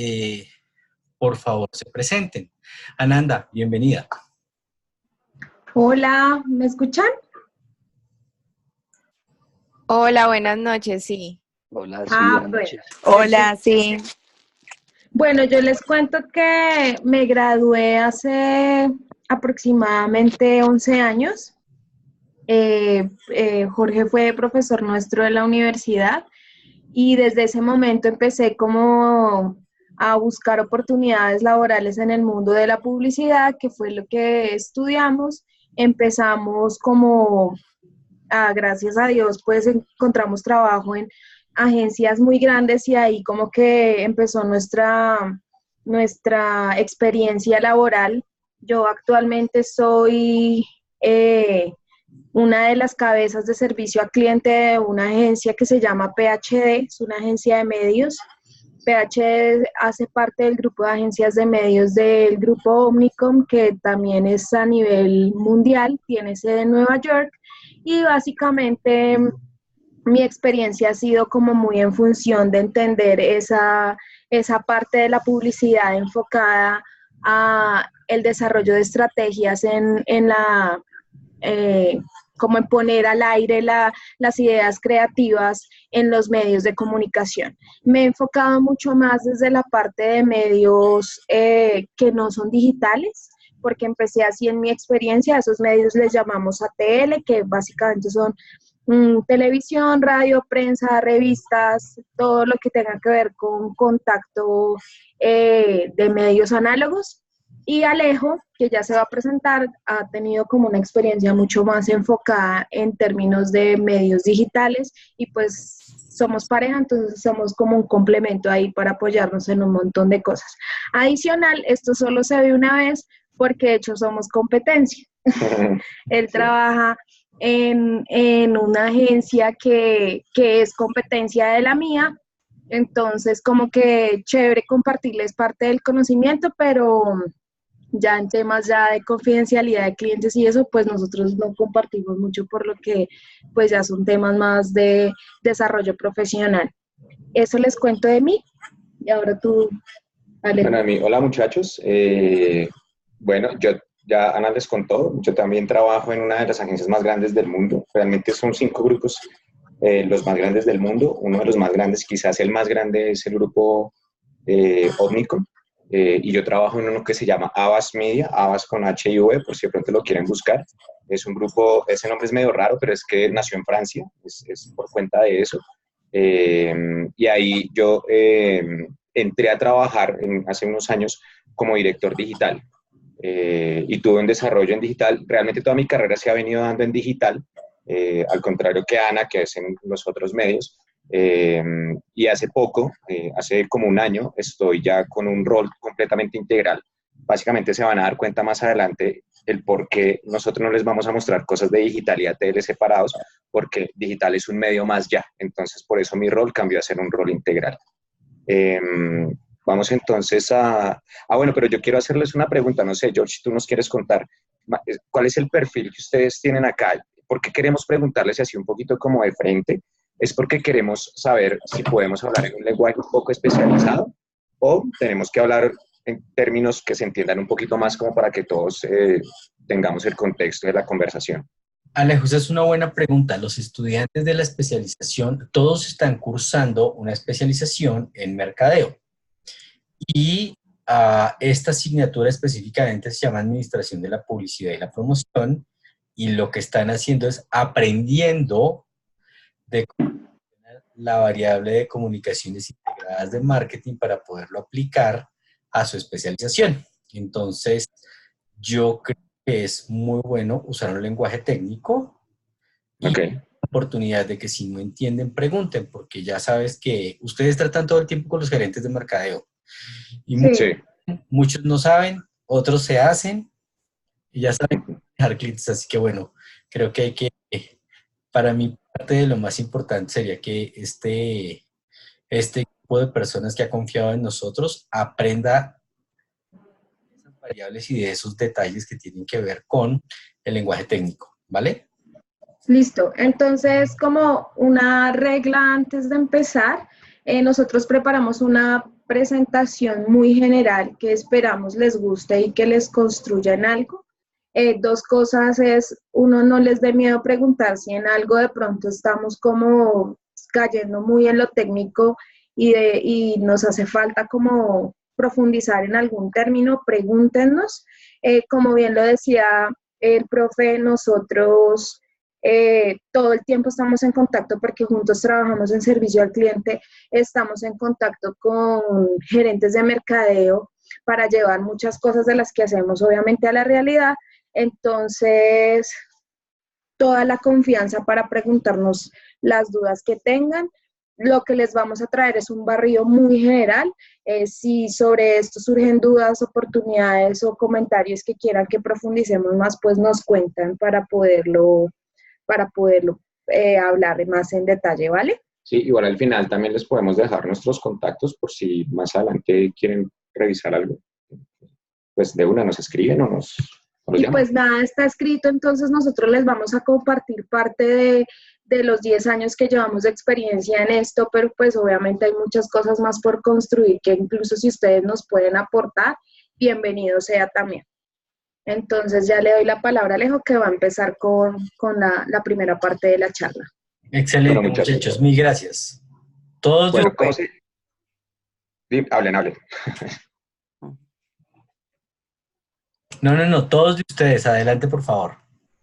eh, por favor se presenten. Ananda, bienvenida. Hola, ¿me escuchan? Hola, buenas noches, sí. Hola, sí, Ah, buenas bueno. noches. Hola, sí. Bueno, yo les cuento que me gradué hace aproximadamente 11 años. Jorge fue profesor nuestro de la universidad y desde ese momento empecé como a buscar oportunidades laborales en el mundo de la publicidad, que fue lo que estudiamos. Empezamos como gracias a Dios, pues encontramos trabajo en agencias muy grandes y ahí como que empezó nuestra experiencia laboral. Yo actualmente soy una de las cabezas de servicio al cliente de una agencia que se llama PHD, es una agencia de medios. PHD hace parte del grupo de agencias de medios del grupo Omnicom, que también es a nivel mundial, tiene sede en Nueva York, y básicamente mi experiencia ha sido como muy en función de entender esa parte de la publicidad enfocada a el desarrollo de estrategias eh, como en poner al aire las ideas creativas en los medios de comunicación. Me he enfocado mucho más desde la parte de medios que no son digitales, porque empecé así en mi experiencia. A esos medios les llamamos ATL, que básicamente son televisión, radio, prensa, revistas, todo lo que tenga que ver con contacto de medios análogos. Y Alejo, que ya se va a presentar, ha tenido como una experiencia mucho más enfocada en términos de medios digitales y pues somos pareja, entonces somos como un complemento ahí para apoyarnos en un montón de cosas. Adicional, esto solo se ve una vez porque de hecho somos competencia. Él Sí. trabaja en una agencia que es competencia de la mía, entonces como que chévere compartirles parte del conocimiento, pero ya en temas ya de confidencialidad de clientes y eso, pues nosotros no compartimos mucho por lo que pues ya son temas más de desarrollo profesional. Eso les cuento de mí y ahora tú, Bueno, Alejo. a mí, hola muchachos. Bueno, yo ya Ana les contó, yo también trabajo en una de las agencias más grandes del mundo. Realmente son 5 grupos, los más grandes del mundo. Uno de los más grandes, quizás el más grande, es el grupo Omnicom. Y yo trabajo en uno que se llama Havas Media, Havas con H y V, por si de pronto lo quieren buscar. Es un grupo, ese nombre es medio raro, pero es que nació en Francia, es por cuenta de eso. Y ahí yo entré a trabajar hace unos años como director digital y tuve un desarrollo en digital. Realmente toda mi carrera se ha venido dando en digital, al contrario que Ana, que es en los otros medios. Y hace poco, hace como un año, estoy ya con un rol completamente integral. Básicamente se van a dar cuenta más adelante el por qué nosotros no les vamos a mostrar cosas de digital y ATL separados, porque digital es un medio más ya. Entonces, por eso mi rol cambió a ser un rol integral. Eh, Vamos entonces a... bueno, pero yo quiero hacerles una pregunta. No sé, George, si tú nos quieres contar, ¿cuál es el perfil que ustedes tienen acá? ¿Por qué queremos preguntarles así un poquito como de frente? Es porque queremos saber si podemos hablar en un lenguaje un poco especializado o tenemos que hablar en términos que se entiendan un poquito más como para que todos tengamos el contexto de la conversación. Alejo, esa es una buena pregunta. Los estudiantes de la especialización, todos están cursando una especialización en mercadeo. Y esta asignatura específicamente se llama Administración de la Publicidad y la Promoción. Y lo que están haciendo es aprendiendo de la variable de comunicaciones integradas de marketing para poderlo aplicar a su especialización. Entonces, yo creo que es muy bueno usar un lenguaje técnico y Ok. la oportunidad de que si no entienden, pregunten, porque ya sabes que ustedes tratan todo el tiempo con los gerentes de mercadeo y Sí, Sí. muchos no saben, otros se hacen y ya saben dejar clientes. Así que bueno, creo que hay que, para mí, parte de lo más importante sería que este grupo de personas que ha confiado en nosotros aprenda esas variables y de esos detalles que tienen que ver con el lenguaje técnico, ¿vale? listo. Entonces, como una regla antes de empezar, nosotros preparamos una presentación muy general que esperamos les guste y que les construya en algo. Dos cosas es, uno, no les dé miedo preguntar si en algo de pronto estamos como cayendo muy en lo técnico y nos hace falta como profundizar en algún término, pregúntenos. Como bien lo decía el profe, nosotros todo el tiempo estamos en contacto porque juntos trabajamos en servicio al cliente, estamos en contacto con gerentes de mercadeo para llevar muchas cosas de las que hacemos obviamente a la realidad. Entonces, toda la confianza para preguntarnos las dudas que tengan. Lo que les vamos a traer es un barrido muy general. Si sobre esto surgen dudas, oportunidades o comentarios que quieran que profundicemos más, pues nos cuentan para poderlo hablar más en detalle, ¿vale? Sí, igual al final también les podemos dejar nuestros contactos por si más adelante quieren revisar algo. Pues de una nos escriben o nos Y llaman. pues nada, está escrito, entonces nosotros les vamos a compartir parte de los 10 años que llevamos de experiencia en esto, pero pues obviamente hay muchas cosas más por construir que incluso si ustedes nos pueden aportar, bienvenido sea también. Entonces ya le doy la palabra a Alejo que va a empezar con la primera parte de la charla. Excelente, Bueno, muchachos, mil gracias. Todos bueno, de- hablen. no, todos de ustedes, adelante, por favor.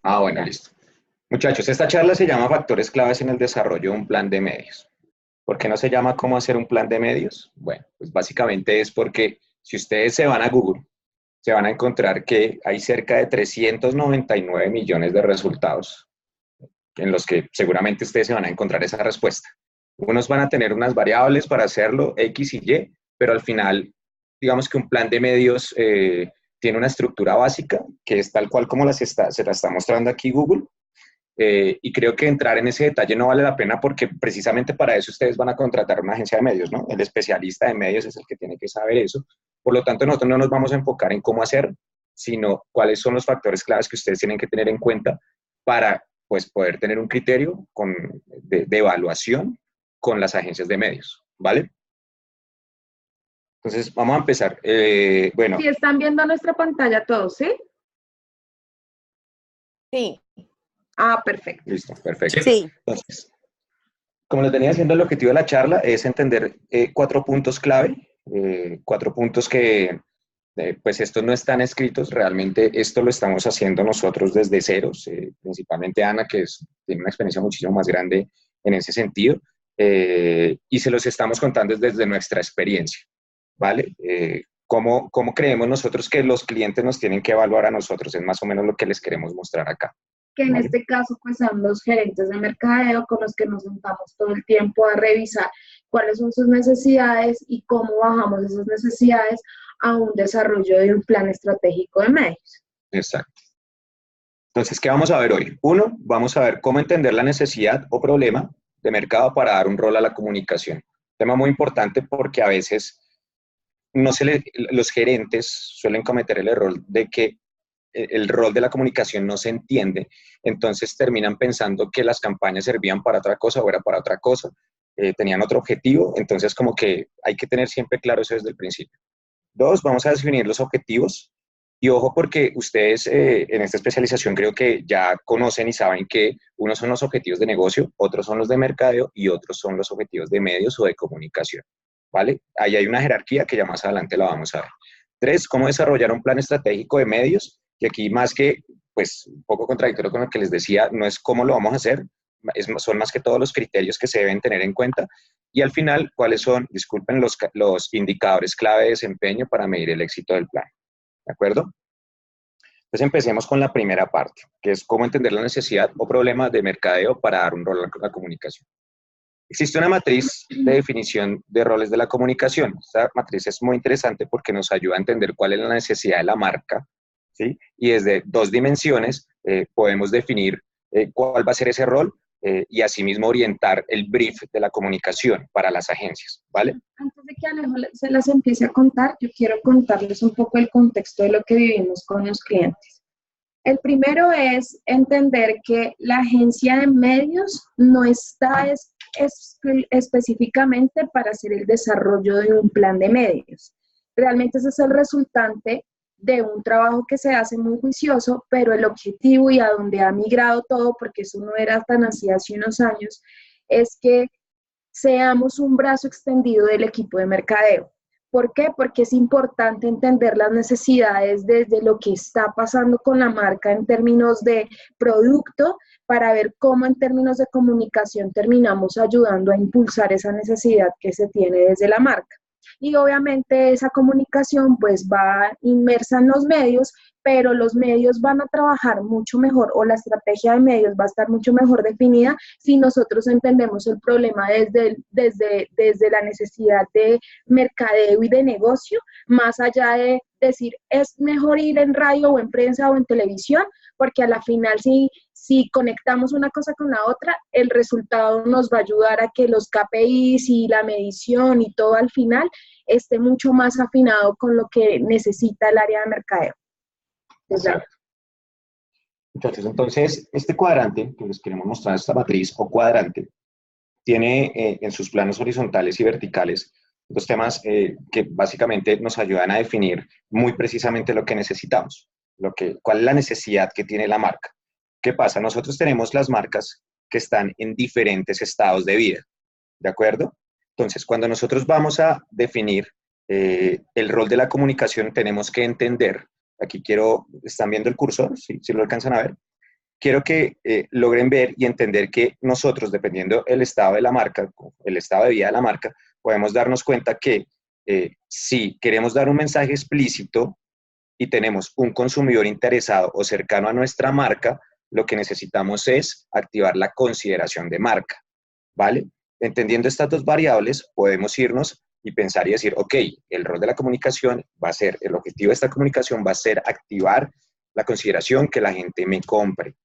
Bueno, listo. Muchachos, esta charla se llama Factores claves en el desarrollo de un plan de medios. ¿Por qué no se llama cómo hacer un plan de medios? Bueno, pues básicamente es porque si ustedes se van a Google, se van a encontrar que hay cerca de 399 millones de resultados en los que seguramente ustedes se van a encontrar esa respuesta. Unos van a tener unas variables para hacerlo, X y Y, pero al final, digamos que un plan de medios tiene una estructura básica, que es tal cual como se la está mostrando aquí Google, y creo que entrar en ese detalle no vale la pena porque precisamente para eso ustedes van a contratar una agencia de medios, ¿no? El especialista de medios es el que tiene que saber eso. Por lo tanto, nosotros no nos vamos a enfocar en cómo hacer, sino cuáles son los factores claves que ustedes tienen que tener en cuenta para pues, poder tener un criterio de evaluación con las agencias de medios, ¿vale? Entonces, vamos a empezar. Bueno. Si están viendo nuestra pantalla todos, ¿sí? Sí. Perfecto. Listo, perfecto. Sí. Entonces, como les venía diciendo, el objetivo de la charla es entender 4 puntos clave, 4 puntos que, pues estos no están escritos, realmente esto lo estamos haciendo nosotros desde ceros, principalmente Ana, que tiene una experiencia muchísimo más grande en ese sentido, y se los estamos contando desde nuestra experiencia, ¿vale? ¿Cómo creemos nosotros que los clientes nos tienen que evaluar a nosotros? Es más o menos lo que les queremos mostrar acá. Que en este caso pues son los gerentes de mercadeo con los que nos sentamos todo el tiempo a revisar cuáles son sus necesidades y cómo bajamos esas necesidades a un desarrollo de un plan estratégico de medios. Exacto. Entonces, ¿qué vamos a ver hoy? Uno, vamos a ver cómo entender la necesidad o problema de mercado para dar un rol a la comunicación. Tema muy importante porque a veces los gerentes suelen cometer el error de que el rol de la comunicación no se entiende, entonces terminan pensando que las campañas servían para otra cosa o era para otra cosa, tenían otro objetivo, entonces como que hay que tener siempre claro eso desde el principio. 2, vamos a definir los objetivos, y ojo porque ustedes en esta especialización creo que ya conocen y saben que unos son los objetivos de negocio, otros son los de mercadeo y otros son los objetivos de medios o de comunicación, ¿vale? Ahí hay una jerarquía que ya más adelante la vamos a ver. 3, cómo desarrollar un plan estratégico de medios. Y aquí más que, pues, un poco contradictorio con lo que les decía, no es cómo lo vamos a hacer, son más que todos los criterios que se deben tener en cuenta. Y al final, ¿cuáles son, disculpen, los indicadores clave de desempeño para medir el éxito del plan? ¿De acuerdo? Entonces empecemos con la primera parte, que es cómo entender la necesidad o problema de mercadeo para dar un rol a la comunicación. Existe una matriz de definición de roles de la comunicación. Esta matriz es muy interesante porque nos ayuda a entender cuál es la necesidad de la marca, ¿sí? Y desde 2 dimensiones podemos definir cuál va a ser ese rol y asimismo orientar el brief de la comunicación para las agencias, ¿vale? Antes de que Alejo se las empiece a contar, yo quiero contarles un poco el contexto de lo que vivimos con los clientes. El primero es entender que la agencia de medios no está específicamente para hacer el desarrollo de un plan de medios. Realmente ese es el resultante de un trabajo que se hace muy juicioso, pero el objetivo y a donde ha migrado todo, porque eso no era tan así hace unos años, es que seamos un brazo extendido del equipo de mercadeo. ¿Por qué? Porque es importante entender las necesidades desde lo que está pasando con la marca en términos de producto, para ver cómo en términos de comunicación terminamos ayudando a impulsar esa necesidad que se tiene desde la marca. Y obviamente esa comunicación pues va inmersa en los medios, pero los medios van a trabajar mucho mejor, o la estrategia de medios va a estar mucho mejor definida si nosotros entendemos el problema desde la necesidad de mercadeo y de negocio, más allá de decir es mejor ir en radio o en prensa o en televisión, porque a la final si conectamos una cosa con la otra, el resultado nos va a ayudar a que los KPIs y la medición y todo al final esté mucho más afinado con lo que necesita el área de mercadeo. Entonces, este cuadrante que les queremos mostrar, esta matriz o cuadrante, tiene en sus planos horizontales y verticales dos temas que básicamente nos ayudan a definir muy precisamente lo que necesitamos, cuál es la necesidad que tiene la marca. ¿Qué pasa? Nosotros tenemos las marcas que están en diferentes estados de vida, ¿de acuerdo? Entonces, cuando nosotros vamos a definir el rol de la comunicación, tenemos que entender, aquí están viendo el cursor, si lo alcanzan a ver, quiero que logren ver y entender que nosotros, dependiendo del estado de la marca, el estado de vida de la marca, podemos darnos cuenta que si queremos dar un mensaje explícito y tenemos un consumidor interesado o cercano a nuestra marca, lo que necesitamos es activar la consideración de marca, ¿vale? Entendiendo estas dos variables, podemos irnos y pensar y decir, ok, el rol de la comunicación va a ser, el objetivo de esta comunicación va a ser activar la consideración que la gente me compre,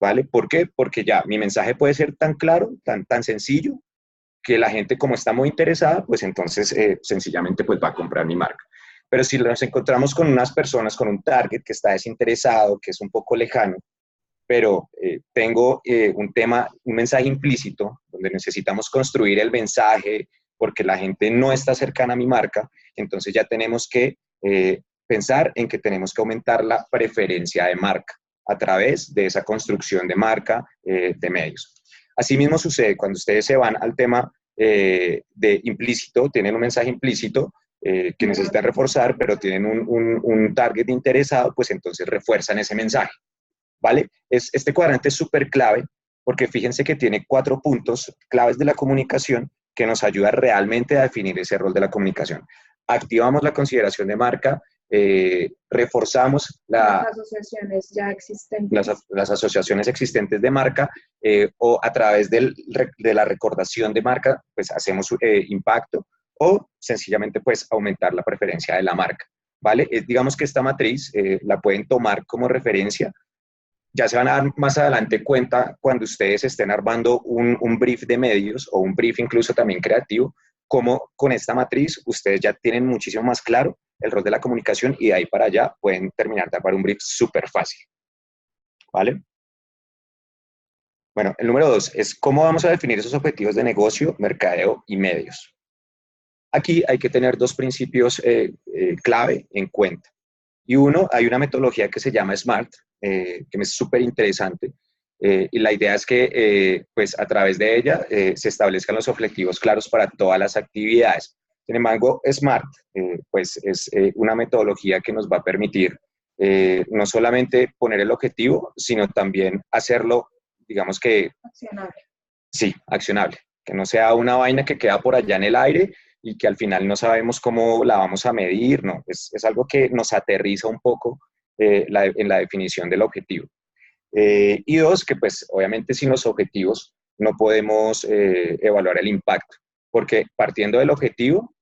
¿vale? ¿Por qué? Porque ya mi mensaje puede ser tan claro, tan sencillo, que la gente, como está muy interesada, pues entonces sencillamente pues va a comprar mi marca. Pero si nos encontramos con unas personas, con un target que está desinteresado, que es un poco lejano, pero tengo un mensaje implícito, donde necesitamos construir el mensaje, porque la gente no está cercana a mi marca, entonces ya tenemos que pensar en que tenemos que aumentar la preferencia de marca a través de esa construcción de marca de medios. Asimismo sucede cuando ustedes se van al tema de implícito, tienen un mensaje implícito que necesitan reforzar, pero tienen un target interesado, pues entonces refuerzan ese mensaje, ¿vale? Este cuadrante es súper clave porque fíjense que tiene 4 puntos claves de la comunicación que nos ayuda realmente a definir ese rol de la comunicación. Activamos la consideración de marca, reforzamos las asociaciones ya existentes. Las asociaciones existentes de marca o a través de la recordación de marca, pues hacemos impacto o sencillamente pues aumentar la preferencia de la marca, ¿vale? Digamos que esta matriz la pueden tomar como referencia. Ya se van a dar más adelante cuenta cuando ustedes estén armando un brief de medios o un brief incluso también creativo, como con esta matriz ustedes ya tienen muchísimo más claro el rol de la comunicación y de ahí para allá pueden terminar de armar un brief súper fácil, ¿vale? Bueno, el número 2 es cómo vamos a definir esos objetivos de negocio, mercadeo y medios. Aquí hay que tener 2 principios clave en cuenta. Y uno, hay una metodología que se llama SMART, que me es súper interesante. Y la idea es que, pues, a través de ella se establezcan los objetivos claros para todas las actividades. Sin embargo, SMART, pues, es una metodología que nos va a permitir no solamente poner el objetivo, sino también hacerlo, digamos que... Accionable. Sí, accionable. Que no sea una vaina que queda por allá en el aire y que al final no sabemos cómo la vamos a medir, no, es algo que nos aterriza un poco en la definición del objetivo. Y 2, que pues obviamente sin los objetivos no podemos evaluar el impacto, porque partiendo del objetivo,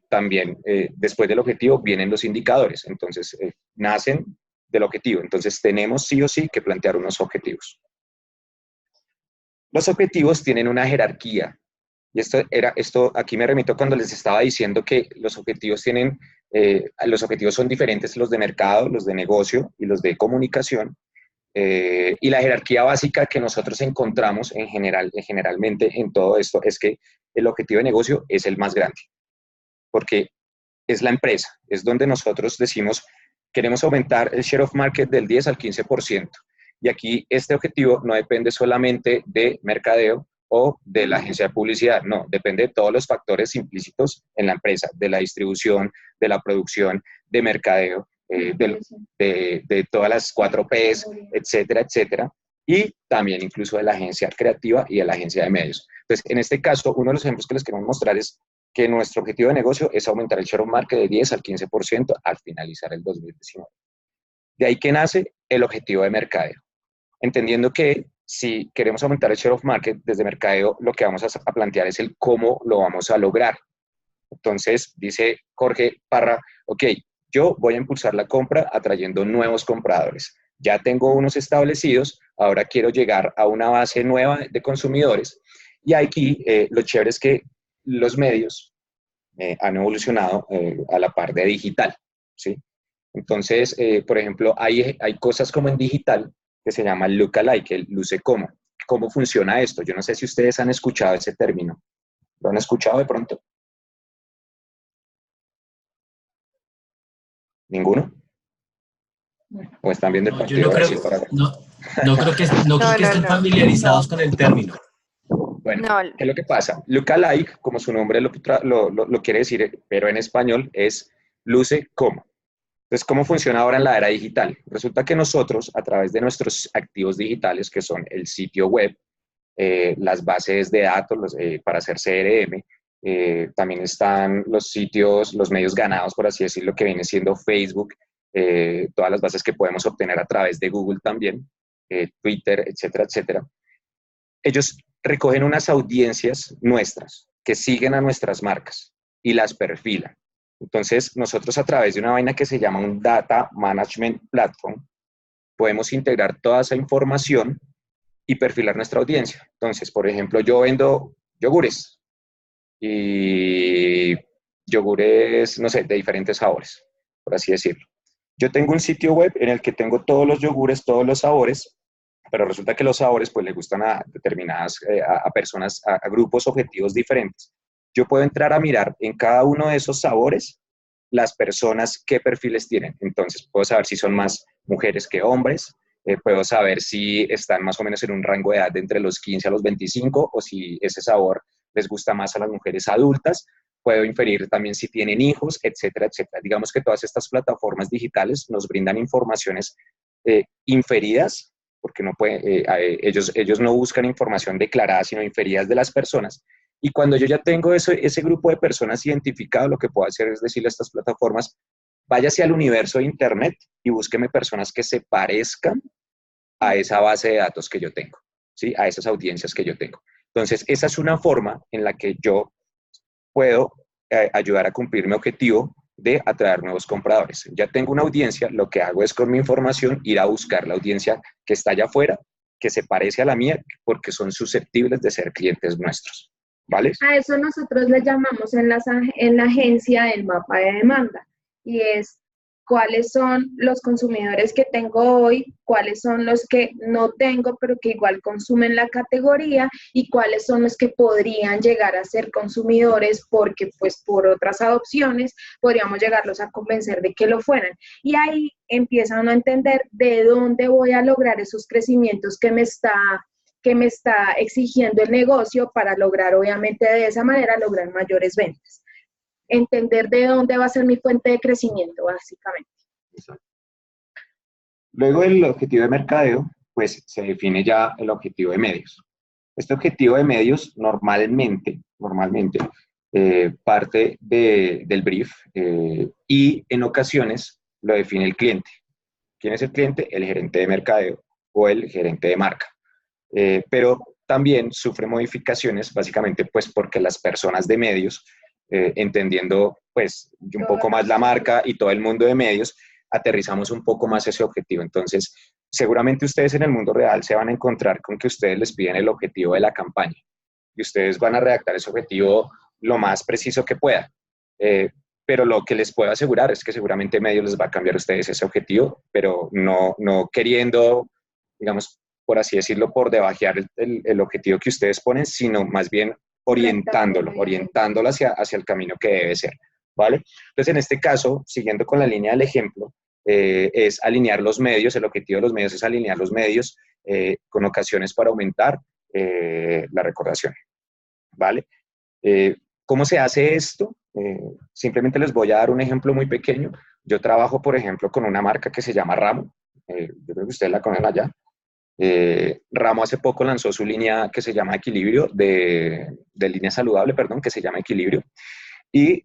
también después del objetivo vienen los indicadores, entonces nacen del objetivo, entonces tenemos sí o sí que plantear unos objetivos. Los objetivos tienen una jerarquía. Y esto aquí me remito cuando les estaba diciendo que los objetivos son diferentes los de mercado, los de negocio y los de comunicación. Y la jerarquía básica que nosotros encontramos generalmente en todo esto es que el objetivo de negocio es el más grande, porque es la empresa, es donde nosotros decimos queremos aumentar el share of market del 10 al 15%. Y aquí este objetivo no depende solamente de mercadeo o de la agencia de publicidad, no, depende de todos los factores implícitos en la empresa, de la distribución, de la producción, de mercadeo, de todas las 4 Ps, etcétera, etcétera, y también incluso de la agencia creativa y de la agencia de medios. Entonces, en este caso, uno de los ejemplos que les queremos mostrar es que nuestro objetivo de negocio es aumentar el share of market de 10 al 15% al finalizar el 2019. De ahí que nace el objetivo de mercadeo, entendiendo que si queremos aumentar el share of market desde mercadeo, lo que vamos a plantear es el cómo lo vamos a lograr. Entonces, dice Jorge Parra, ok, yo voy a impulsar la compra atrayendo nuevos compradores. Ya tengo unos establecidos, ahora quiero llegar a una base nueva de consumidores. Y aquí lo chévere es que los medios han evolucionado a la par de digital, ¿sí? Entonces, por ejemplo, hay cosas como en digital que se llama lookalike, el luce como. ¿Cómo funciona esto? Yo no sé si ustedes han escuchado ese término. ¿Lo han escuchado de pronto? ¿Ninguno? ¿O están viendo el No, yo partido no de creo, Brasil para acá? no creo No, que no, estén no. familiarizados con el término. Bueno, No, ¿qué es lo que pasa? Lookalike, como su nombre lo quiere decir, pero en español es luce como. Entonces, ¿cómo funciona ahora en la era digital? Resulta que nosotros, a través de nuestros activos digitales, que son el sitio web, las bases de datos para hacer CRM, también están los sitios, los medios ganados, por así decirlo, que viene siendo Facebook, todas las bases que podemos obtener a través de Google también, Twitter, etcétera, etcétera. Ellos recogen unas audiencias nuestras que siguen a nuestras marcas y las perfilan. Entonces, nosotros a través de una vaina que se llama un Data Management Platform, podemos integrar toda esa información y perfilar nuestra audiencia. Entonces, por ejemplo, yo vendo yogures y yogures, no sé, de diferentes sabores, por así decirlo. Yo tengo un sitio web en el que tengo todos los yogures, todos los sabores, pero resulta que los sabores pues le gustan a determinadas, a personas, a grupos objetivos diferentes. Yo puedo entrar a mirar en cada uno de esos sabores las personas qué perfiles tienen. Entonces puedo saber si son más mujeres que hombres, puedo saber si están más o menos en un rango de edad de entre los 15 a los 25 o si ese sabor les gusta más a las mujeres adultas. Puedo inferir también si tienen hijos, etcétera, etcétera. Digamos que todas estas plataformas digitales nos brindan informaciones inferidas, porque no ellos no buscan información declarada, sino inferidas de las personas. Y cuando yo ya tengo ese grupo de personas identificado, lo que puedo hacer es decirle a estas plataformas, váyase al universo de Internet y búsqueme personas que se parezcan a esa base de datos que yo tengo, ¿sí? A esas audiencias que yo tengo. Entonces, esa es una forma en la que yo puedo ayudar a cumplir mi objetivo de atraer nuevos compradores. Ya tengo una audiencia, lo que hago es con mi información ir a buscar la audiencia que está allá afuera, que se parece a la mía, porque son susceptibles de ser clientes nuestros, ¿vale? A eso nosotros le llamamos en la agencia el mapa de demanda, y es cuáles son los consumidores que tengo hoy, cuáles son los que no tengo, pero que igual consumen la categoría, y cuáles son los que podrían llegar a ser consumidores porque pues por otras adopciones podríamos llegarlos a convencer de que lo fueran. Y ahí empiezan a entender de dónde voy a lograr esos crecimientos que me está exigiendo el negocio para lograr, obviamente, de esa manera, lograr mayores ventas. Entender de dónde va a ser mi fuente de crecimiento, básicamente. Exacto. Luego del objetivo de mercadeo, pues se define ya el objetivo de medios. Este objetivo de medios normalmente parte del brief y en ocasiones lo define el cliente. ¿Quién es el cliente? El gerente de mercadeo o el gerente de marca. Pero también sufre modificaciones básicamente pues porque las personas de medios, entendiendo pues un poco más la marca y todo el mundo de medios, aterrizamos un poco más ese objetivo. Entonces, seguramente ustedes en el mundo real se van a encontrar con que ustedes les piden el objetivo de la campaña y ustedes van a redactar ese objetivo lo más preciso que puedan. Pero lo que les puedo asegurar es que seguramente medios les va a cambiar a ustedes ese objetivo, pero no queriendo digamos, por así decirlo, por debajear el objetivo que ustedes ponen, sino más bien orientándolo hacia el camino que debe ser, ¿vale? Entonces, en este caso, siguiendo con la línea del ejemplo, es alinear los medios, el objetivo de los medios es alinear los medios con ocasiones para aumentar la recordación, ¿vale? ¿Cómo se hace esto? Simplemente les voy a dar un ejemplo muy pequeño. Yo trabajo, por ejemplo, con una marca que se llama Ramo. Yo creo que ustedes la conocen allá. Ramo hace poco lanzó su línea que se llama Equilibrio, de línea saludable, perdón, que se llama Equilibrio. Y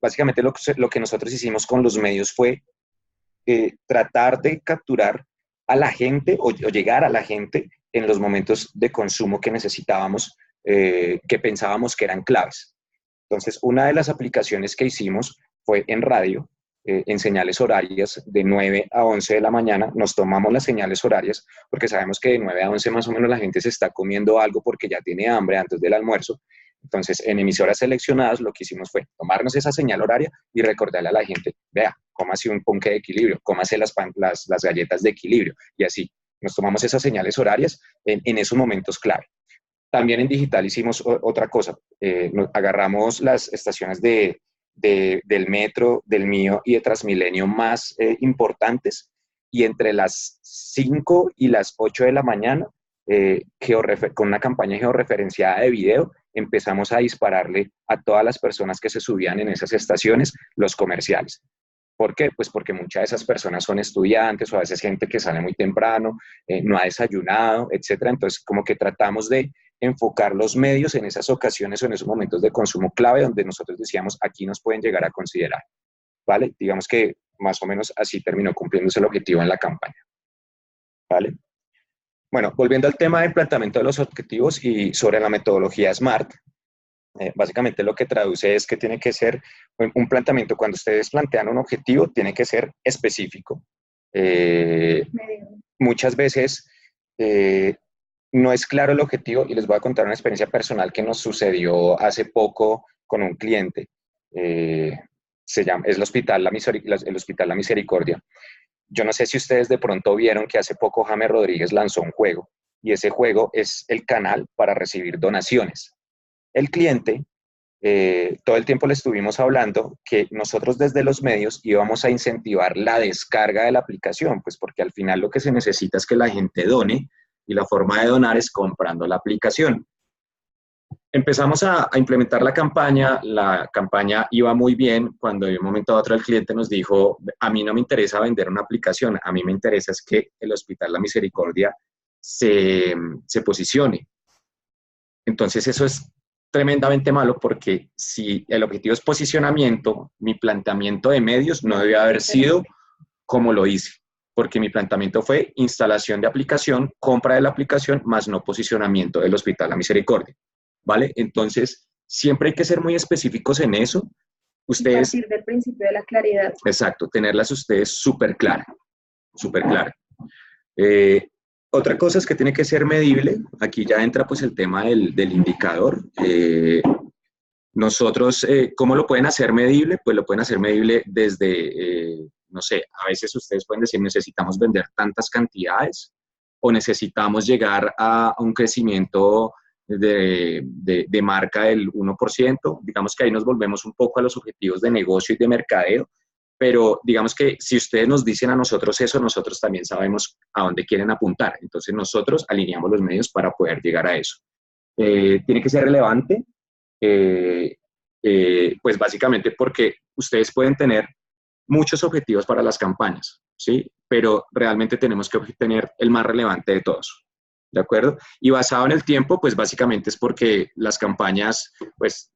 básicamente lo que nosotros hicimos con los medios fue tratar de capturar a la gente o llegar a la gente en los momentos de consumo que necesitábamos, que pensábamos que eran claves. Entonces, una de las aplicaciones que hicimos fue en radio, en señales horarias de 9 a 11 de la mañana. Nos tomamos las señales horarias porque sabemos que de 9 a 11 más o menos la gente se está comiendo algo porque ya tiene hambre antes del almuerzo. Entonces, en emisoras seleccionadas lo que hicimos fue tomarnos esa señal horaria y recordarle a la gente, vea, cómase un ponqué de equilibrio, cómase las galletas de equilibrio, y así. Nos tomamos esas señales horarias en esos momentos clave. También en digital hicimos otra cosa. Agarramos las estaciones del Metro, del Mío y de Transmilenio más importantes, y entre las 5 y las 8 de la mañana, con una campaña georreferenciada de video, empezamos a dispararle a todas las personas que se subían en esas estaciones los comerciales. ¿Por qué? Pues porque muchas de esas personas son estudiantes o a veces gente que sale muy temprano, no ha desayunado, etcétera. Entonces, como que tratamos de enfocar los medios en esas ocasiones o en esos momentos de consumo clave donde nosotros decíamos, aquí nos pueden llegar a considerar, ¿vale? Digamos que más o menos así terminó cumpliéndose el objetivo en la campaña, ¿vale? Bueno, volviendo al tema del planteamiento de los objetivos y sobre la metodología SMART, básicamente lo que traduce es que tiene que ser un planteamiento, cuando ustedes plantean un objetivo, tiene que ser específico. Muchas veces no es claro el objetivo, y les voy a contar una experiencia personal que nos sucedió hace poco con un cliente. Es el Hospital La Misericordia. Yo no sé si ustedes de pronto vieron que hace poco James Rodríguez lanzó un juego, y ese juego es el canal para recibir donaciones. El cliente, todo el tiempo le estuvimos hablando que nosotros desde los medios íbamos a incentivar la descarga de la aplicación, pues porque al final lo que se necesita es que la gente done, y la forma de donar es comprando la aplicación. Empezamos a implementar la campaña iba muy bien, cuando de un momento a otro el cliente nos dijo, a mí no me interesa vender una aplicación, a mí me interesa es que el Hospital La Misericordia se posicione. Entonces eso es tremendamente malo, porque si el objetivo es posicionamiento, mi planteamiento de medios no debe haber sido como lo hice, porque mi planteamiento fue instalación de aplicación, compra de la aplicación, más no posicionamiento del Hospital La Misericordia, ¿vale? Entonces, siempre hay que ser muy específicos en eso. Ustedes, a partir del principio de la claridad. Exacto, tenerlas ustedes súper claras, súper claras. Otra cosa es que tiene que ser medible. Aquí ya entra pues el tema del indicador. Nosotros, ¿cómo lo pueden hacer medible? Pues lo pueden hacer medible desde, no sé, a veces ustedes pueden decir, necesitamos vender tantas cantidades o necesitamos llegar a un crecimiento de marca del 1%. Digamos que ahí nos volvemos un poco a los objetivos de negocio y de mercadeo, pero digamos que si ustedes nos dicen a nosotros eso, nosotros también sabemos a dónde quieren apuntar. Entonces nosotros alineamos los medios para poder llegar a eso. Tiene que ser relevante, pues básicamente porque ustedes pueden tener muchos objetivos para las campañas, ¿sí? Pero realmente tenemos que tener el más relevante de todos, ¿de acuerdo? Y basado en el tiempo, pues básicamente es porque las campañas, pues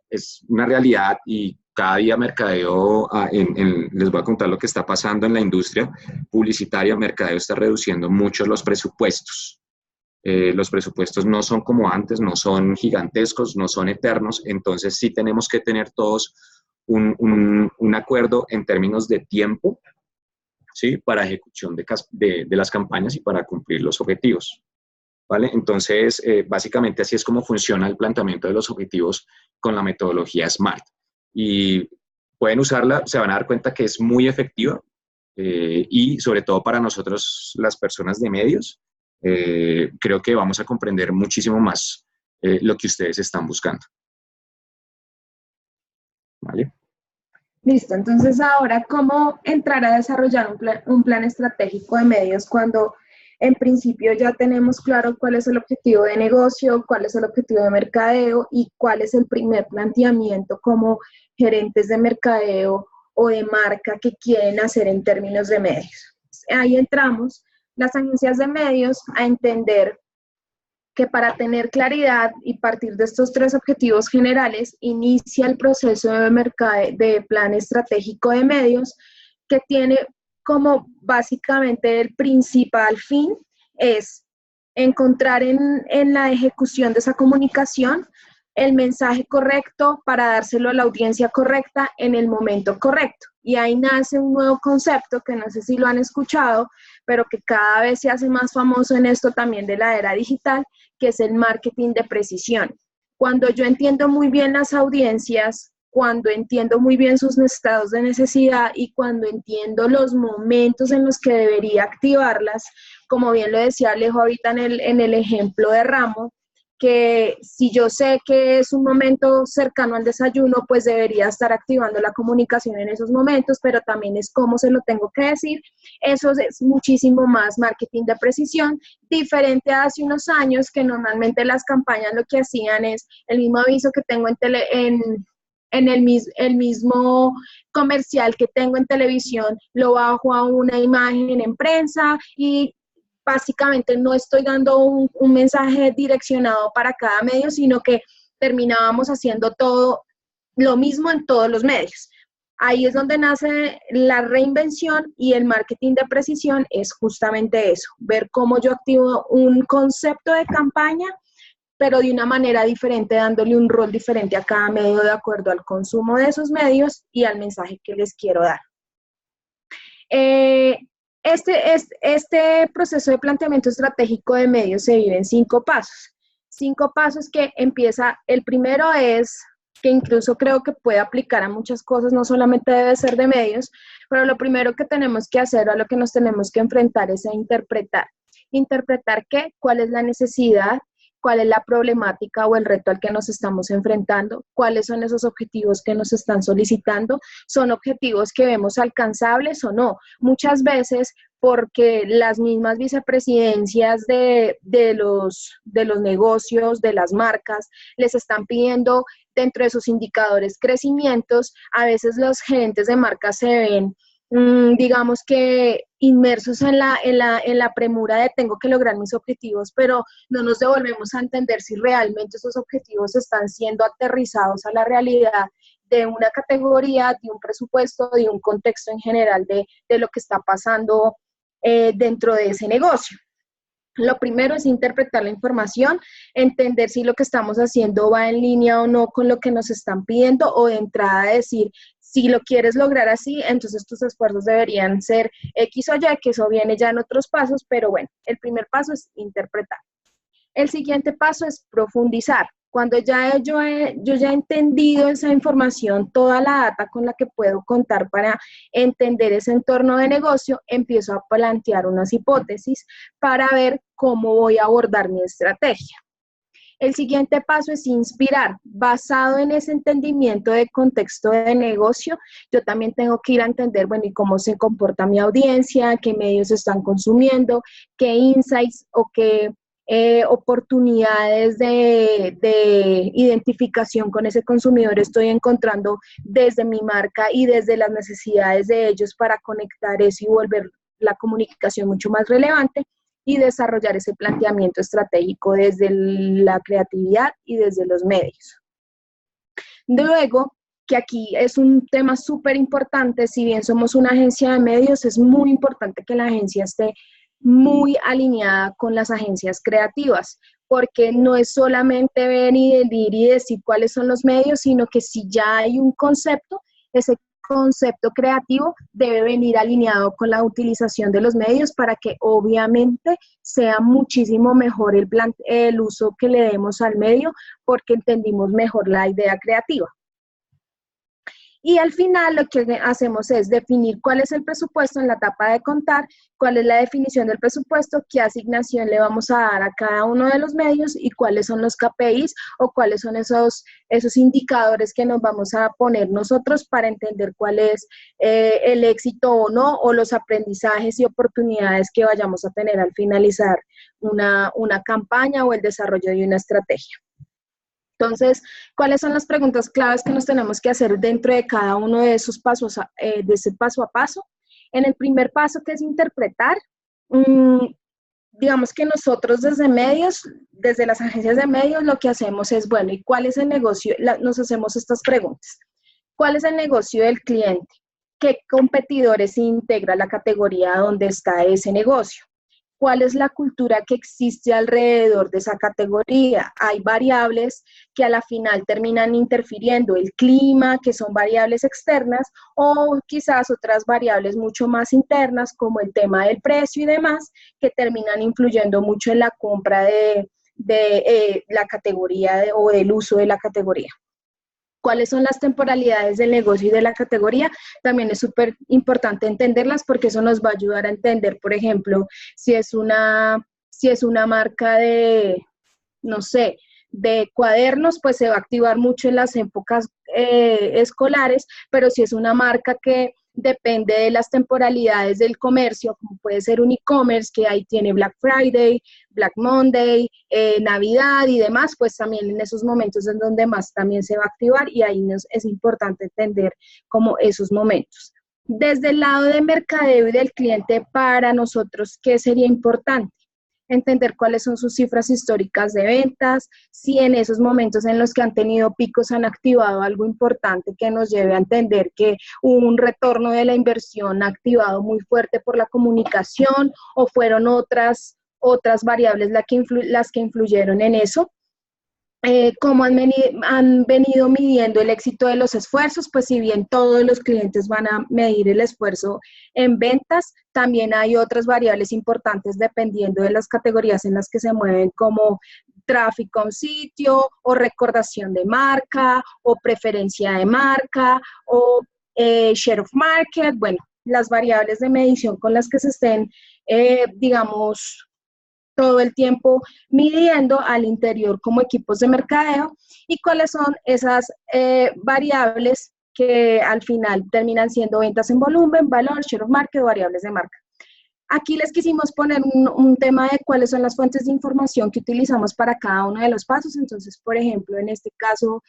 es una realidad, y cada día mercadeo, les voy a contar lo que está pasando en la industria publicitaria. Mercadeo está reduciendo mucho los presupuestos. Los presupuestos no son como antes, no son gigantescos, no son eternos, entonces sí tenemos que tener todos un acuerdo en términos de tiempo, ¿sí? Para ejecución de las campañas y para cumplir los objetivos, ¿vale? Entonces, básicamente así es como funciona el planteamiento de los objetivos con la metodología SMART. Y pueden usarla, se van a dar cuenta que es muy efectiva. y sobre todo para nosotros, las personas de medios, creo que vamos a comprender muchísimo más lo que ustedes están buscando. ¿Vale? Listo, entonces ahora, ¿cómo entrar a desarrollar un plan estratégico de medios cuando en principio ya tenemos claro cuál es el objetivo de negocio, cuál es el objetivo de mercadeo y cuál es el primer planteamiento como gerentes de mercadeo o de marca que quieren hacer en términos de medios? Ahí entramos las agencias de medios a entender que para tener claridad y partir de estos tres objetivos generales, inicia el proceso de plan estratégico de medios, que tiene como básicamente el principal fin es encontrar en la ejecución de esa comunicación el mensaje correcto para dárselo a la audiencia correcta en el momento correcto. Y ahí nace un nuevo concepto que no sé si lo han escuchado, pero que cada vez se hace más famoso en esto también de la era digital, que es el marketing de precisión. Cuando yo entiendo muy bien las audiencias, cuando entiendo muy bien sus estados de necesidad y cuando entiendo los momentos en los que debería activarlas, como bien lo decía Alejo ahorita en el ejemplo de Ramo, que si yo sé que es un momento cercano al desayuno, pues debería estar activando la comunicación en esos momentos, pero también es cómo se lo tengo que decir. Eso es muchísimo más marketing de precisión, diferente a hace unos años que normalmente las campañas lo que hacían es el mismo aviso que tengo el mismo comercial que tengo en televisión, lo bajo a una imagen en prensa y básicamente no estoy dando un mensaje direccionado para cada medio, sino que terminábamos haciendo todo lo mismo en todos los medios. Ahí es donde nace la reinvención y el marketing de precisión es justamente eso, ver cómo yo activo un concepto de campaña, pero de una manera diferente, dándole un rol diferente a cada medio de acuerdo al consumo de esos medios y al mensaje que les quiero dar. Este proceso de planteamiento estratégico de medios se vive en 5 pasos. 5 pasos que empieza, el primero es, que incluso creo que puede aplicar a muchas cosas, no solamente debe ser de medios, pero lo primero que tenemos que hacer o a lo que nos tenemos que enfrentar es a interpretar. ¿Interpretar qué? ¿Cuál es la necesidad? ¿Cuál es la problemática o el reto al que nos estamos enfrentando? ¿Cuáles son esos objetivos que nos están solicitando? ¿Son objetivos que vemos alcanzables o no? Muchas veces porque las mismas vicepresidencias de los negocios, de las marcas, les están pidiendo dentro de sus indicadores crecimientos. A veces los gerentes de marcas se ven digamos que inmersos en la premura de tengo que lograr mis objetivos, pero no nos devolvemos a entender si realmente esos objetivos están siendo aterrizados a la realidad de una categoría, de un presupuesto, de un contexto en general de lo que está pasando dentro de ese negocio. Lo primero es interpretar la información, entender si lo que estamos haciendo va en línea o no con lo que nos están pidiendo, o de entrada decir, si lo quieres lograr así, entonces tus esfuerzos deberían ser X o Y, que eso viene ya en otros pasos, pero bueno, el primer paso es interpretar. El siguiente paso es profundizar. Cuando ya yo ya he entendido esa información, toda la data con la que puedo contar para entender ese entorno de negocio, empiezo a plantear unas hipótesis para ver cómo voy a abordar mi estrategia. El siguiente paso es inspirar. Basado en ese entendimiento de contexto de negocio, yo también tengo que ir a entender, bueno, y cómo se comporta mi audiencia, qué medios están consumiendo, qué insights o qué oportunidades de identificación con ese consumidor estoy encontrando desde mi marca y desde las necesidades de ellos para conectar eso y volver la comunicación mucho más relevante y desarrollar ese planteamiento estratégico desde la creatividad y desde los medios. Luego, que aquí es un tema súper importante, si bien somos una agencia de medios, es muy importante que la agencia esté muy alineada con las agencias creativas, porque no es solamente venir y decir cuáles son los medios, sino que si ya hay un concepto, ese concepto creativo debe venir alineado con la utilización de los medios para que obviamente sea muchísimo mejor el uso que le demos al medio, porque entendimos mejor la idea creativa. Y al final lo que hacemos es definir cuál es el presupuesto en la etapa de contar, cuál es la definición del presupuesto, qué asignación le vamos a dar a cada uno de los medios y cuáles son los KPIs o cuáles son esos indicadores que nos vamos a poner nosotros para entender cuál es el éxito o no, o los aprendizajes y oportunidades que vayamos a tener al finalizar una campaña o el desarrollo de una estrategia. Entonces, ¿cuáles son las preguntas claves que nos tenemos que hacer dentro de cada uno de esos pasos, de ese paso a paso? En el primer paso, que es interpretar, digamos que nosotros desde medios, desde las agencias de medios, lo que hacemos es, bueno, ¿y cuál es el negocio? Nos hacemos estas preguntas. ¿Cuál es el negocio del cliente? ¿Qué competidores integra la categoría donde está ese negocio? ¿Cuál es la cultura que existe alrededor de esa categoría? Hay variables que a la final terminan interfiriendo, el clima, que son variables externas, o quizás otras variables mucho más internas, como el tema del precio y demás, que terminan influyendo mucho en la compra de la categoría o del uso de la categoría. ¿Cuáles son las temporalidades del negocio y de la categoría? También es súper importante entenderlas porque eso nos va a ayudar a entender, por ejemplo, si es una marca de, no sé, de cuadernos, pues se va a activar mucho en las épocas escolares, pero si es una marca que depende de las temporalidades del comercio, como puede ser un e-commerce, que ahí tiene Black Friday, Black Monday, Navidad y demás, pues también en esos momentos es donde más también se va a activar y ahí es importante entender como esos momentos. Desde el lado de mercadeo y del cliente, para nosotros, ¿qué sería importante? Entender cuáles son sus cifras históricas de ventas, si en esos momentos en los que han tenido picos han activado algo importante que nos lleve a entender que hubo un retorno de la inversión activado muy fuerte por la comunicación o fueron otras variables las que influyeron en eso. Cómo han venido midiendo el éxito de los esfuerzos, pues si bien todos los clientes van a medir el esfuerzo en ventas, también hay otras variables importantes dependiendo de las categorías en las que se mueven, como tráfico a un sitio, o recordación de marca, o preferencia de marca, o share of market, bueno, las variables de medición con las que se estén, digamos, todo el tiempo midiendo al interior como equipos de mercadeo y cuáles son esas variables que al final terminan siendo ventas en volumen, valor, share of market, variables de marca. Aquí les quisimos poner un tema de cuáles son las fuentes de información que utilizamos para cada uno de los pasos. Entonces, por ejemplo, en este caso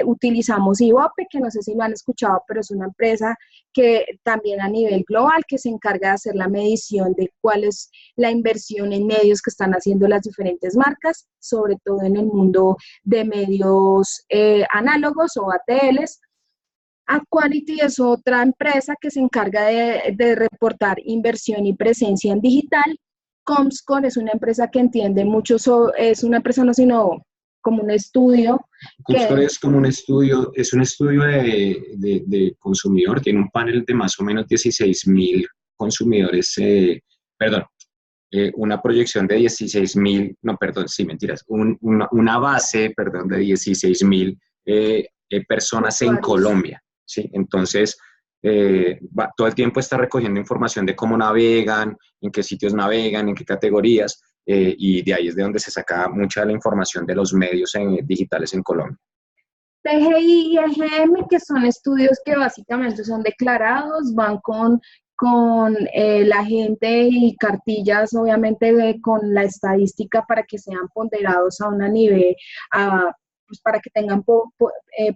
utilizamos Ibope, que no sé si lo han escuchado, pero es una empresa que también a nivel global que se encarga de hacer la medición de cuál es la inversión en medios que están haciendo las diferentes marcas, sobre todo en el mundo de medios análogos o ATLs. Aquality es otra empresa que se encarga de reportar inversión y presencia en digital. Comscore es una empresa que entiende mucho es una empresa no sino como un estudio. Comscore es como un estudio, es un estudio de consumidor, tiene un panel de más o menos 16.000 consumidores, una proyección de 16.000, no, perdón, sí, mentiras, una base, perdón, de 16.000 personas en Colombia. ¿Sí? Entonces, todo el tiempo está recogiendo información de cómo navegan, en qué sitios navegan, en qué categorías, y de ahí es de donde se saca mucha de la información de los medios digitales en Colombia. TGI y EGM, que son estudios que básicamente son declarados, van con la gente y cartillas, obviamente, con la estadística para que sean ponderados a un nivel, pues para que tengan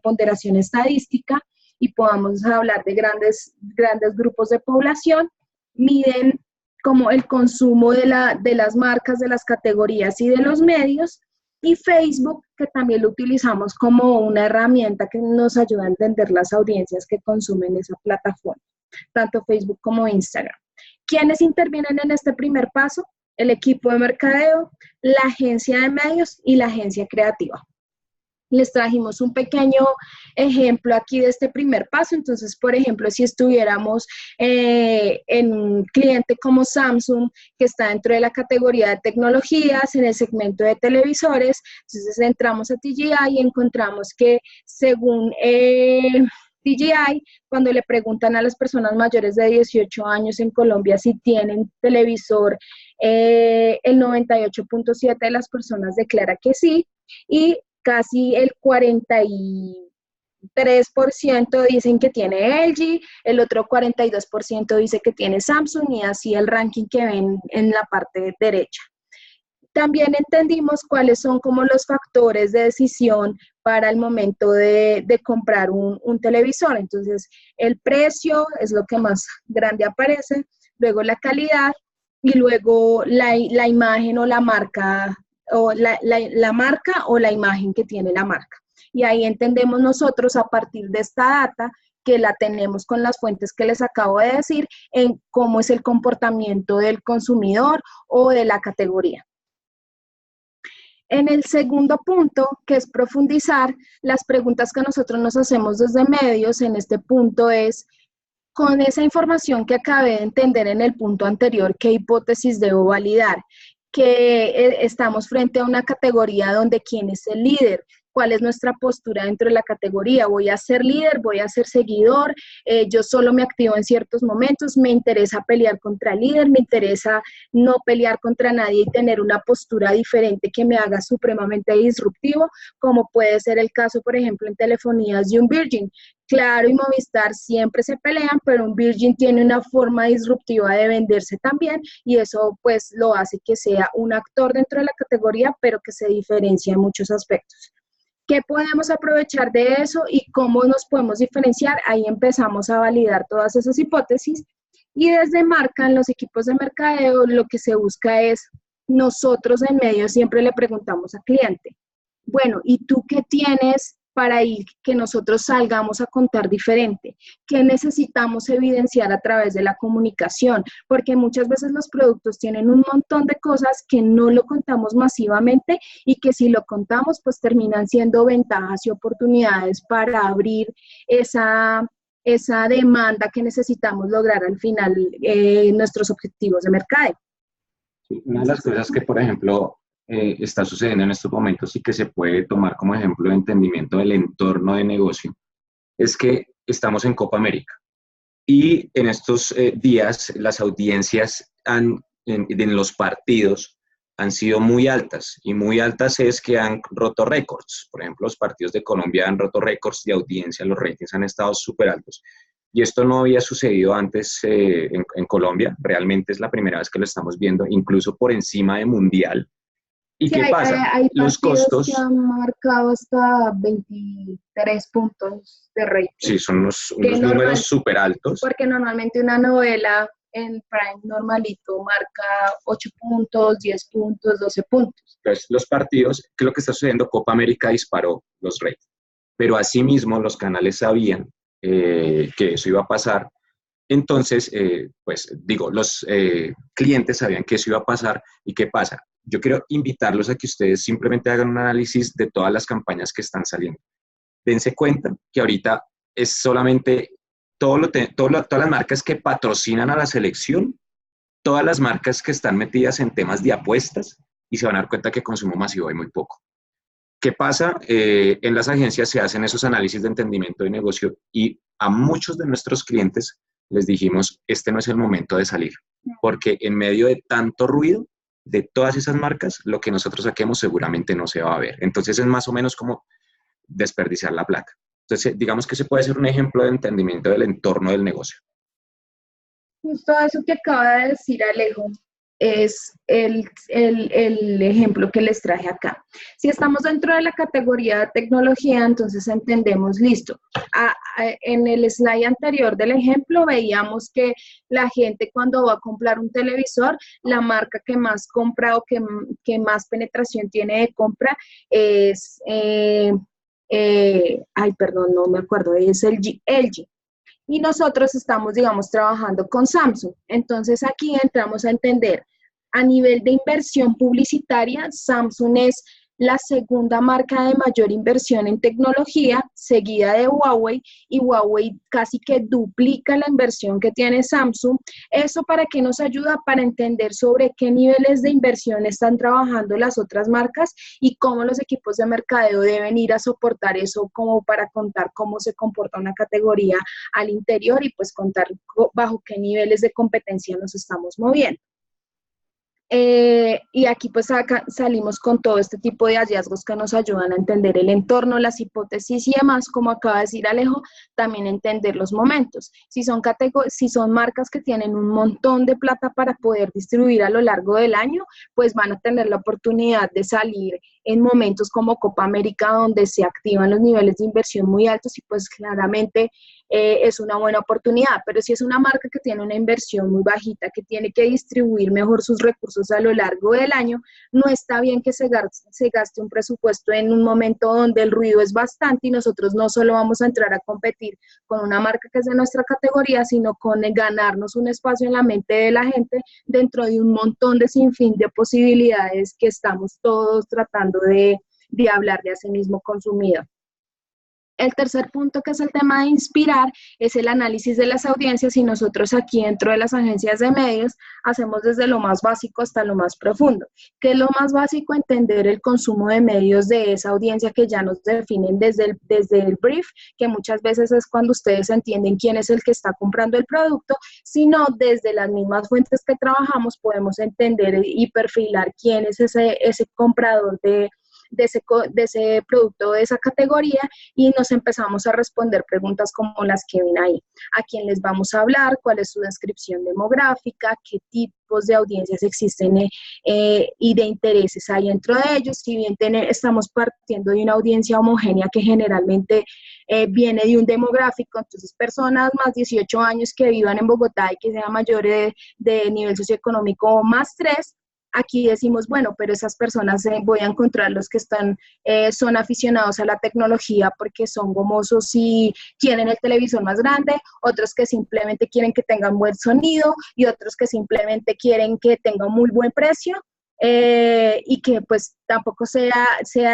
ponderación estadística y podamos hablar de grandes grupos de población. Miden como el consumo de las marcas, de las categorías y de los medios, y Facebook, que también lo utilizamos como una herramienta que nos ayuda a entender las audiencias que consumen esa plataforma, tanto Facebook como Instagram. ¿Quiénes intervienen en este primer paso? El equipo de mercadeo, la agencia de medios y la agencia creativa. Les trajimos un pequeño ejemplo aquí de este primer paso. Entonces, por ejemplo, si estuviéramos en un cliente como Samsung, que está dentro de la categoría de tecnologías, en el segmento de televisores, entonces entramos a TGI y encontramos que según DJI, cuando le preguntan a las personas mayores de 18 años en Colombia si tienen televisor, el 98.7% de las personas declara que sí, y casi el 43% dicen que tiene LG, el otro 42% dice que tiene Samsung, y así el ranking que ven en la parte derecha. También entendimos cuáles son como los factores de decisión para el momento de comprar un televisor. Entonces, el precio es lo que más grande aparece, luego la calidad y luego la imagen o la marca, o la marca o la imagen que tiene la marca. Y ahí entendemos nosotros, a partir de esta data, que la tenemos con las fuentes que les acabo de decir, en cómo es el comportamiento del consumidor o de la categoría. En el segundo punto, que es profundizar, las preguntas que nosotros nos hacemos desde medios en este punto es: con esa información que acabé de entender en el punto anterior, ¿qué hipótesis debo validar? Que estamos frente a una categoría donde ¿quién es el líder? ¿Cuál es nuestra postura dentro de la categoría? ¿Voy a ser líder? ¿Voy a ser seguidor? ¿Yo solo me activo en ciertos momentos? ¿Me interesa pelear contra el líder? ¿Me interesa no pelear contra nadie y tener una postura diferente que me haga supremamente disruptivo? Como puede ser el caso, por ejemplo, en telefonías de un Virgin. Claro y Movistar siempre se pelean, pero un Virgin tiene una forma disruptiva de venderse también, y eso pues lo hace que sea un actor dentro de la categoría, pero que se diferencia en muchos aspectos. ¿Qué podemos aprovechar de eso y cómo nos podemos diferenciar? Ahí empezamos a validar todas esas hipótesis, y desde marca, en los equipos de mercadeo, lo que se busca es, nosotros en medio siempre le preguntamos al cliente, bueno, ¿y tú qué tienes para ir que nosotros salgamos a contar diferente? ¿Qué necesitamos evidenciar a través de la comunicación? Porque muchas veces los productos tienen un montón de cosas que no lo contamos masivamente, y que si lo contamos, pues terminan siendo ventajas y oportunidades para abrir esa demanda que necesitamos lograr al final, nuestros objetivos de mercado. Sí, una de las cosas que, por ejemplo, está sucediendo en estos momentos y que se puede tomar como ejemplo de entendimiento del entorno de negocio, es que estamos en Copa América y en estos días las audiencias en los partidos han sido muy altas, y muy altas es que han roto récords. Por ejemplo, los partidos de Colombia han roto récords de audiencia, los ratings han estado súper altos. Y esto no había sucedido antes en Colombia, realmente es la primera vez que lo estamos viendo, incluso por encima de Mundial. ¿Y Sí, qué pasa? hay Los costos... que han marcado hasta 23 puntos de rating. Sí, son unos números súper altos. Porque normalmente una novela en Prime normalito marca 8 puntos, 10 puntos, 12 puntos. Entonces, los partidos, ¿qué es lo que está sucediendo? Copa América disparó los ratings, pero asimismo los canales sabían que eso iba a pasar. Entonces, los clientes sabían que eso iba a pasar. ¿Y qué pasa? Yo quiero invitarlos a que ustedes simplemente hagan un análisis de todas las campañas que están saliendo. Dense cuenta que ahorita es solamente todas las marcas que patrocinan a la selección, todas las marcas que están metidas en temas de apuestas, y se van a dar cuenta que consumo masivo hay muy poco. ¿Qué pasa? En las agencias se hacen esos análisis de entendimiento de negocio, y a muchos de nuestros clientes les dijimos, este no es el momento de salir, porque en medio de tanto ruido de todas esas marcas, lo que nosotros saquemos seguramente no se va a ver. Entonces es más o menos como desperdiciar la plata. Entonces, digamos que se puede ser un ejemplo de entendimiento del entorno del negocio. Justo eso que acaba de decir Alejo es el ejemplo que les traje acá. Si estamos dentro de la categoría de tecnología, entonces entendemos, listo. En el slide anterior del ejemplo veíamos que la gente, cuando va a comprar un televisor, la marca que más compra o que más penetración tiene de compra es, no me acuerdo, es el LG. Y nosotros estamos, digamos, trabajando con Samsung. Entonces, aquí entramos a entender, a nivel de inversión publicitaria, Samsung es la segunda marca de mayor inversión en tecnología, seguida de Huawei, y Huawei casi que duplica la inversión que tiene Samsung. ¿Eso para qué nos ayuda? Para entender sobre qué niveles de inversión están trabajando las otras marcas y cómo los equipos de mercadeo deben ir a soportar eso, como para contar cómo se comporta una categoría al interior y pues contar bajo qué niveles de competencia nos estamos moviendo. Y aquí pues acá salimos con todo este tipo de hallazgos que nos ayudan a entender el entorno, las hipótesis y demás, como acaba de decir Alejo, también entender los momentos. Si son marcas que tienen un montón de plata para poder distribuir a lo largo del año, pues van a tener la oportunidad de salir en momentos como Copa América, donde se activan los niveles de inversión muy altos y pues claramente es una buena oportunidad. Pero si es una marca que tiene una inversión muy bajita, que tiene que distribuir mejor sus recursos a lo largo del año, no está bien que se gaste un presupuesto en un momento donde el ruido es bastante y nosotros no solo vamos a entrar a competir con una marca que es de nuestra categoría, sino con ganarnos un espacio en la mente de la gente dentro de un montón de sinfín de posibilidades que estamos todos tratando de hablar de ese mismo consumidor. El tercer punto, que es el tema de inspirar, es el análisis de las audiencias, y nosotros aquí dentro de las agencias de medios hacemos desde lo más básico hasta lo más profundo. ¿Qué es lo más básico? Entender el consumo de medios de esa audiencia que ya nos definen desde el brief, que muchas veces es cuando ustedes entienden quién es el que está comprando el producto, sino desde las mismas fuentes que trabajamos podemos entender y perfilar quién es ese comprador de ese producto, de esa categoría, y nos empezamos a responder preguntas como las que ven ahí. ¿A quién les vamos a hablar? ¿Cuál es su descripción demográfica? ¿Qué tipos de audiencias existen y de intereses hay dentro de ellos? Si bien estamos partiendo de una audiencia homogénea que generalmente viene de un demográfico, entonces personas más 18 años que vivan en Bogotá y que sean mayores de nivel socioeconómico más 3, aquí decimos, bueno, pero esas personas voy a encontrar los que son aficionados a la tecnología porque son gomosos y quieren el televisor más grande, otros que simplemente quieren que tenga un buen sonido y otros que simplemente quieren que tenga un muy buen precio. Y que pues tampoco sea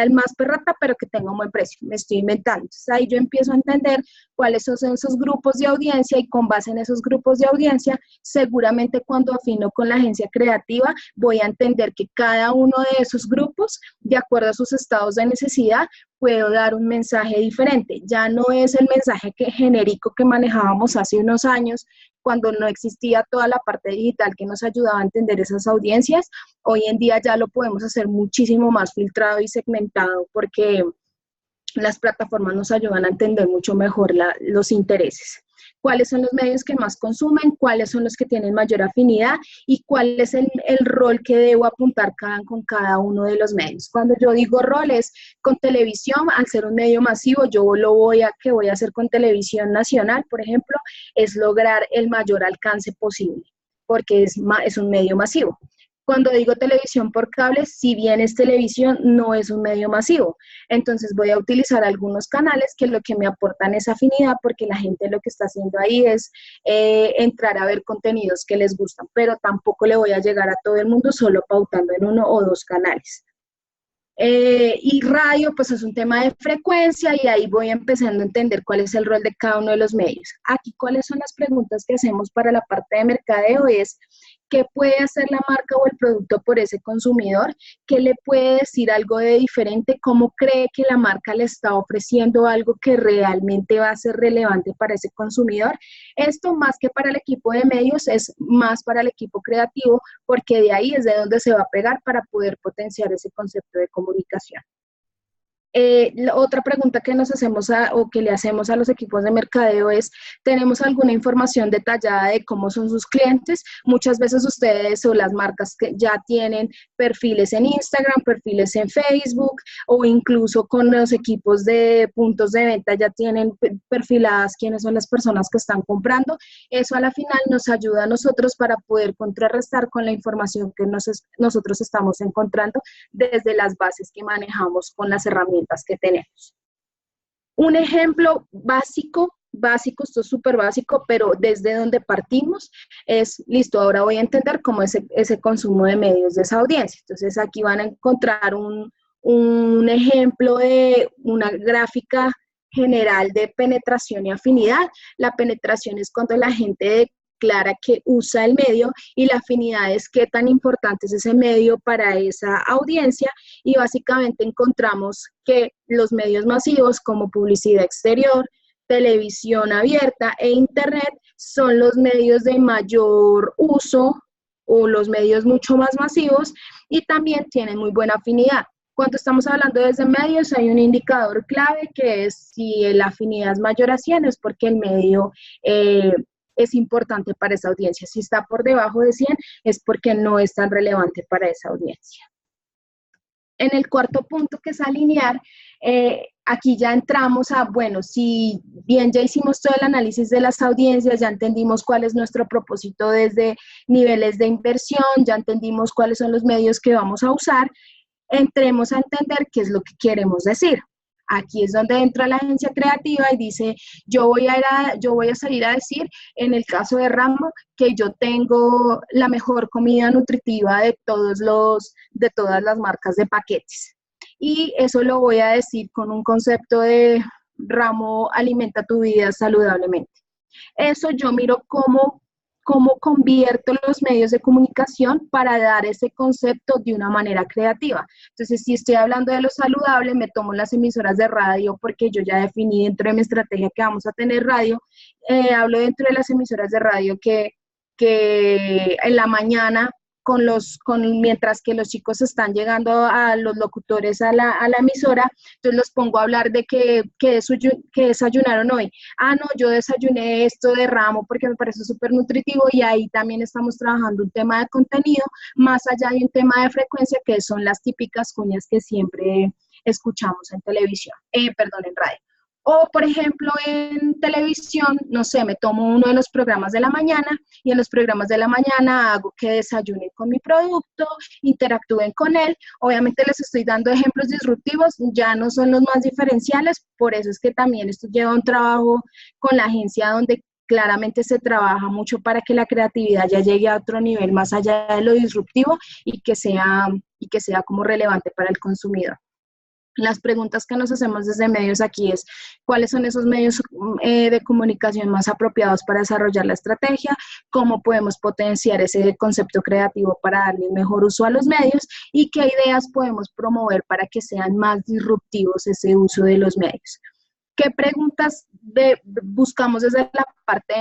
el más perrata, pero que tenga un buen precio, me estoy inventando. Entonces ahí yo empiezo a entender cuáles son esos grupos de audiencia, y con base en esos grupos de audiencia, seguramente cuando afino con la agencia creativa, voy a entender que cada uno de esos grupos, de acuerdo a sus estados de necesidad, puedo dar un mensaje diferente. Ya no es el mensaje genérico que manejábamos hace unos años, cuando no existía toda la parte digital que nos ayudaba a entender esas audiencias. Hoy en día ya lo podemos hacer muchísimo más filtrado y segmentado, porque las plataformas nos ayudan a entender mucho mejor los intereses. ¿Cuáles son los medios que más consumen? ¿Cuáles son los que tienen mayor afinidad? ¿Y cuál es el rol que debo apuntar con cada uno de los medios? Cuando yo digo roles, con televisión, al ser un medio masivo, yo voy a hacer con televisión nacional, por ejemplo, es lograr el mayor alcance posible, porque es un medio masivo. Cuando digo televisión por cable, si bien es televisión, no es un medio masivo. Entonces voy a utilizar algunos canales que lo que me aportan es afinidad, porque la gente lo que está haciendo ahí es entrar a ver contenidos que les gustan, pero tampoco le voy a llegar a todo el mundo solo pautando en 1 o 2 canales. Y radio, pues es un tema de frecuencia, y ahí voy empezando a entender cuál es el rol de cada uno de los medios. Aquí, ¿cuáles son las preguntas que hacemos para la parte de mercadeo? Es, ¿qué puede hacer la marca o el producto por ese consumidor? ¿Qué le puede decir algo de diferente? ¿Cómo cree que la marca le está ofreciendo algo que realmente va a ser relevante para ese consumidor? Esto, más que para el equipo de medios, es más para el equipo creativo, porque de ahí es de donde se va a pegar para poder potenciar ese concepto de comunicación. La otra pregunta que nos hacemos o que le hacemos a los equipos de mercadeo es, ¿tenemos alguna información detallada de cómo son sus clientes? Muchas veces ustedes o las marcas que ya tienen perfiles en Instagram, perfiles en Facebook, o incluso con los equipos de puntos de venta ya tienen perfiladas quiénes son las personas que están comprando. Eso a la final nos ayuda a nosotros para poder contrarrestar con la información que nosotros estamos encontrando desde las bases que manejamos con las herramientas que tenemos. Un ejemplo básico, esto es súper básico, pero desde donde partimos es, listo, ahora voy a entender cómo es ese consumo de medios de esa audiencia. Entonces aquí van a encontrar un ejemplo de una gráfica general de penetración y afinidad. La penetración es cuando la gente declara que usa el medio y la afinidad es qué tan importante es ese medio para esa audiencia, y básicamente encontramos que los medios masivos como publicidad exterior, televisión abierta e internet son los medios de mayor uso o los medios mucho más masivos y también tienen muy buena afinidad. Cuando estamos hablando desde medios hay un indicador clave que es si la afinidad es mayor a 100 es porque el medio es importante para esa audiencia. Si está por debajo de 100 es porque no es tan relevante para esa audiencia. En el cuarto punto, que es alinear, aquí ya entramos a, bueno, si bien ya hicimos todo el análisis de las audiencias, ya entendimos cuál es nuestro propósito desde niveles de inversión, ya entendimos cuáles son los medios que vamos a usar, entremos a entender qué es lo que queremos decir. Aquí es donde entra la agencia creativa y dice, yo voy a salir a decir, en el caso de Ramo, que yo tengo la mejor comida nutritiva de todas las marcas de paquetes. Y eso lo voy a decir con un concepto de Ramo alimenta tu vida saludablemente. Eso yo miro cómo convierto los medios de comunicación para dar ese concepto de una manera creativa. Entonces, si estoy hablando de lo saludable, me tomo las emisoras de radio porque yo ya definí dentro de mi estrategia que vamos a tener radio. Hablo dentro de las emisoras de radio que en la mañana, mientras que los chicos están llegando a los locutores a la emisora, entonces los pongo a hablar de que desayunaron hoy. Ah, no, yo desayuné esto de Ramo porque me parece súper nutritivo, y ahí también estamos trabajando un tema de contenido, más allá de un tema de frecuencia que son las típicas cuñas que siempre escuchamos en televisión, en radio. O, por ejemplo, en televisión, no sé, me tomo uno de los programas de la mañana y en los programas de la mañana hago que desayunen con mi producto, interactúen con él. Obviamente les estoy dando ejemplos disruptivos, ya no son los más diferenciales, por eso es que también esto lleva un trabajo con la agencia donde claramente se trabaja mucho para que la creatividad ya llegue a otro nivel más allá de lo disruptivo y que sea como relevante para el consumidor. Las preguntas que nos hacemos desde medios aquí es, ¿cuáles son esos medios de comunicación más apropiados para desarrollar la estrategia? ¿Cómo podemos potenciar ese concepto creativo para darle mejor uso a los medios? ¿Y qué ideas podemos promover para que sean más disruptivos ese uso de los medios? ¿Qué preguntas buscamos desde la parte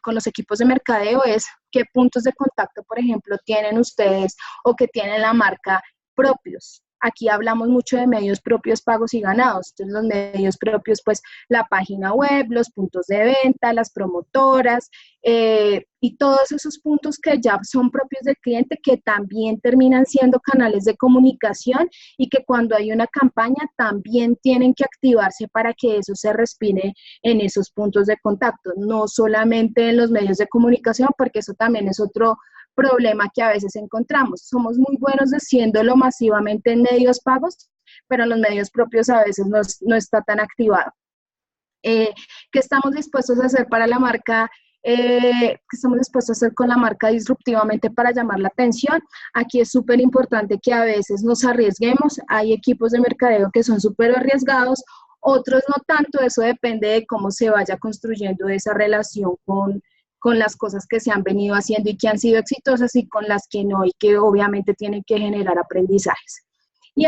con los equipos de mercadeo? Es, ¿qué puntos de contacto, por ejemplo, tienen ustedes o que tiene la marca propios? Aquí hablamos mucho de medios propios pagos y ganados. Entonces, los medios propios, pues la página web, los puntos de venta, las promotoras y todos esos puntos que ya son propios del cliente, que también terminan siendo canales de comunicación y que cuando hay una campaña también tienen que activarse para que eso se respire en esos puntos de contacto, no solamente en los medios de comunicación, porque eso también es otro problema que a veces encontramos. Somos muy buenos diciéndolo masivamente en medios pagos, pero en los medios propios a veces no está tan activado. ¿Qué estamos dispuestos a hacer para la marca? ¿Qué estamos dispuestos a hacer con la marca disruptivamente para llamar la atención? Aquí es súper importante que a veces nos arriesguemos. Hay equipos de mercadeo que son súper arriesgados, otros no tanto. Eso depende de cómo se vaya construyendo esa relación con las cosas que se han venido haciendo y que han sido exitosas y con las que no, y que obviamente tienen que generar aprendizajes. Y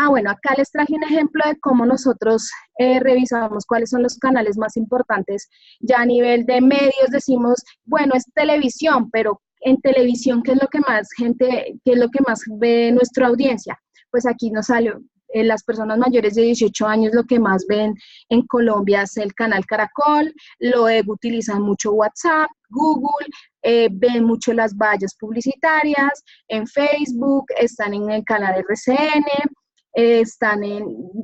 bueno, acá les traje un ejemplo de cómo nosotros revisamos cuáles son los canales más importantes. Ya a nivel de medios decimos, bueno, es televisión, pero en televisión, ¿qué es lo que más ve nuestra audiencia? Pues aquí nos salió. Las personas mayores de 18 años lo que más ven en Colombia es el canal Caracol, utilizan mucho WhatsApp, Google, ven mucho las vallas publicitarias, en Facebook, están en el canal RCN,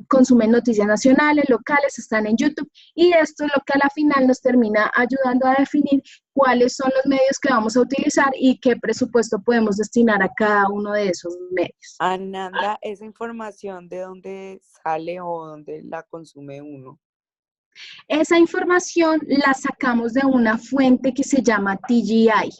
consumen noticias nacionales, locales, están en YouTube, y esto es lo que a la final nos termina ayudando a definir cuáles son los medios que vamos a utilizar y qué presupuesto podemos destinar a cada uno de esos medios. Ananda, ¿esa información de dónde sale o dónde la consume uno? Esa información la sacamos de una fuente que se llama TGI.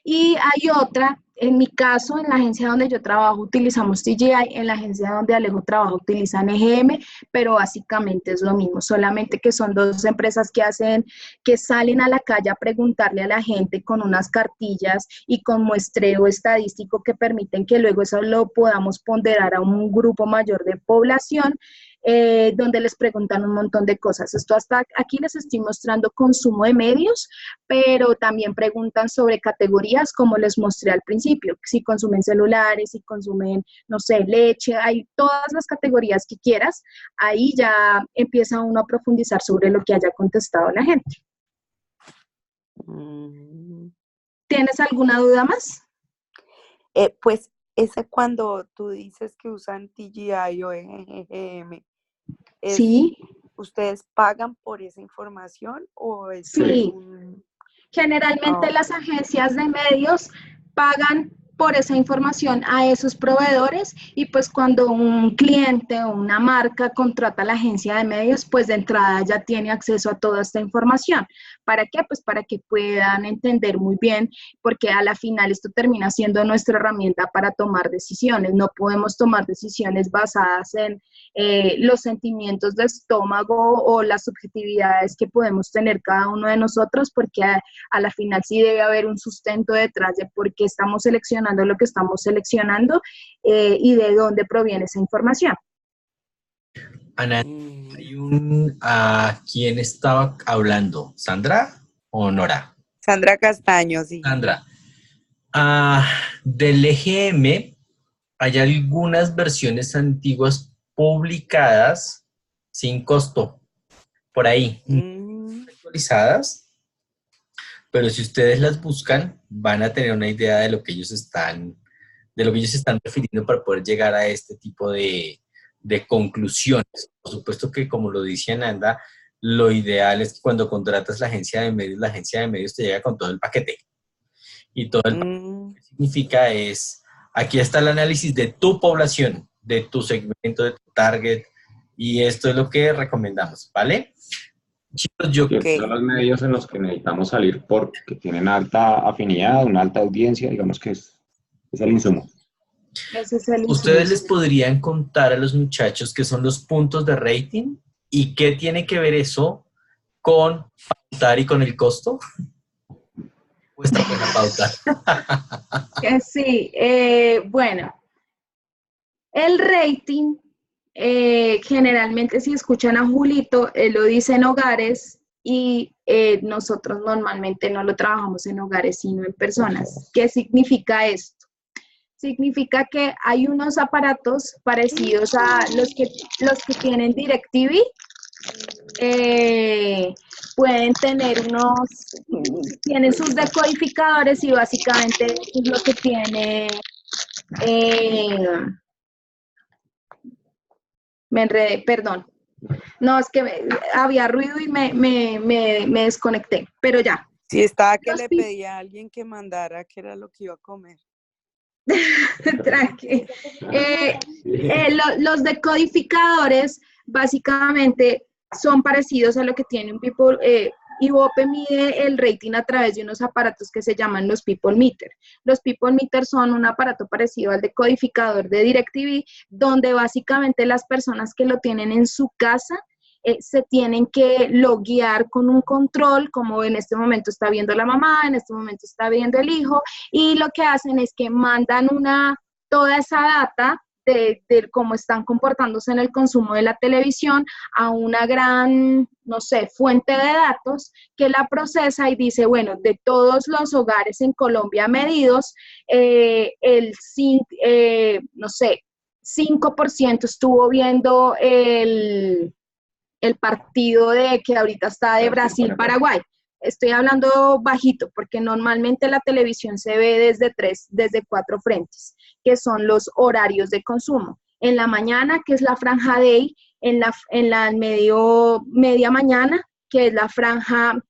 Y hay otra, en mi caso, en la agencia donde yo trabajo utilizamos TGI, en la agencia donde Alejo trabaja utilizan EGM, pero básicamente es lo mismo, solamente que son dos empresas que salen a la calle a preguntarle a la gente con unas cartillas y con muestreo estadístico que permiten que luego eso lo podamos ponderar a un grupo mayor de población, donde les preguntan un montón de cosas. Esto hasta aquí les estoy mostrando consumo de medios, pero también preguntan sobre categorías, como les mostré al principio, si consumen celulares, si consumen, no sé, leche, hay todas las categorías que quieras, ahí ya empieza uno a profundizar sobre lo que haya contestado la gente. ¿Tienes alguna duda más? Pues ese cuando tú dices que usan TGI o EGM, Sí. ¿ustedes pagan por esa información o es Sí. Generalmente las agencias de medios pagan por esa información a esos proveedores y pues cuando un cliente o una marca contrata a la agencia de medios, pues de entrada ya tiene acceso a toda esta información. ¿Para qué? Pues para que puedan entender muy bien, porque a la final esto termina siendo nuestra herramienta para tomar decisiones. No podemos tomar decisiones basadas en los sentimientos de estómago o las subjetividades que podemos tener cada uno de nosotros, porque a la final sí debe haber un sustento detrás de por qué estamos seleccionando lo que estamos seleccionando y de dónde proviene esa información. Ana, ¿quién estaba hablando? ¿Sandra o Nora? Sandra Castaño, sí. Sandra. Del EGM hay algunas versiones antiguas publicadas sin costo, por ahí, actualizadas, pero si ustedes las buscan, van a tener una idea de lo que ellos están refiriendo para poder llegar a este tipo de conclusiones. Por supuesto que, como lo dice Ananda, lo ideal es que cuando contratas la agencia de medios te llega con todo el paquete. Y todo el paquete significa es, aquí está el análisis de tu población, de tu segmento, de tu target, y esto es lo que recomendamos, ¿vale? Chicos, son los medios en los que necesitamos salir porque tienen alta afinidad, una alta audiencia, digamos que es el insumo. ¿Ustedes les podrían contar a los muchachos qué son los puntos de rating y qué tiene que ver eso con pautar y con el costo? Cuesta buena pautar. Sí, bueno, el rating, generalmente si escuchan a Julito, él lo dice en hogares y nosotros normalmente no lo trabajamos en hogares, sino en personas. ¿Qué significa esto? Significa que hay unos aparatos parecidos a los que tienen DirecTV, pueden tener tienen sus decodificadores y básicamente es lo que tiene, me enredé, perdón. No, es que había ruido y me desconecté, pero ya. Sí, estaba que le pedía a alguien que mandara qué era lo que iba a comer. Tranqui. Los decodificadores básicamente son parecidos a lo que tiene un People. Ibope mide el rating a través de unos aparatos que se llaman los People Meter. Los People Meter son un aparato parecido al decodificador de DirecTV, donde básicamente las personas que lo tienen en su casa se tienen que loguear con un control, como en este momento está viendo la mamá, en este momento está viendo el hijo, y lo que hacen es que mandan toda esa data de cómo están comportándose en el consumo de la televisión a una gran, no sé, fuente de datos que la procesa y dice, bueno, de todos los hogares en Colombia medidos, no sé, 5% estuvo viendo el partido que ahorita está de Brasil-Paraguay. Estoy hablando bajito porque normalmente la televisión se ve desde 4 frentes, que son los horarios de consumo. En la mañana, que es la franja day, en la media mañana, que es la franja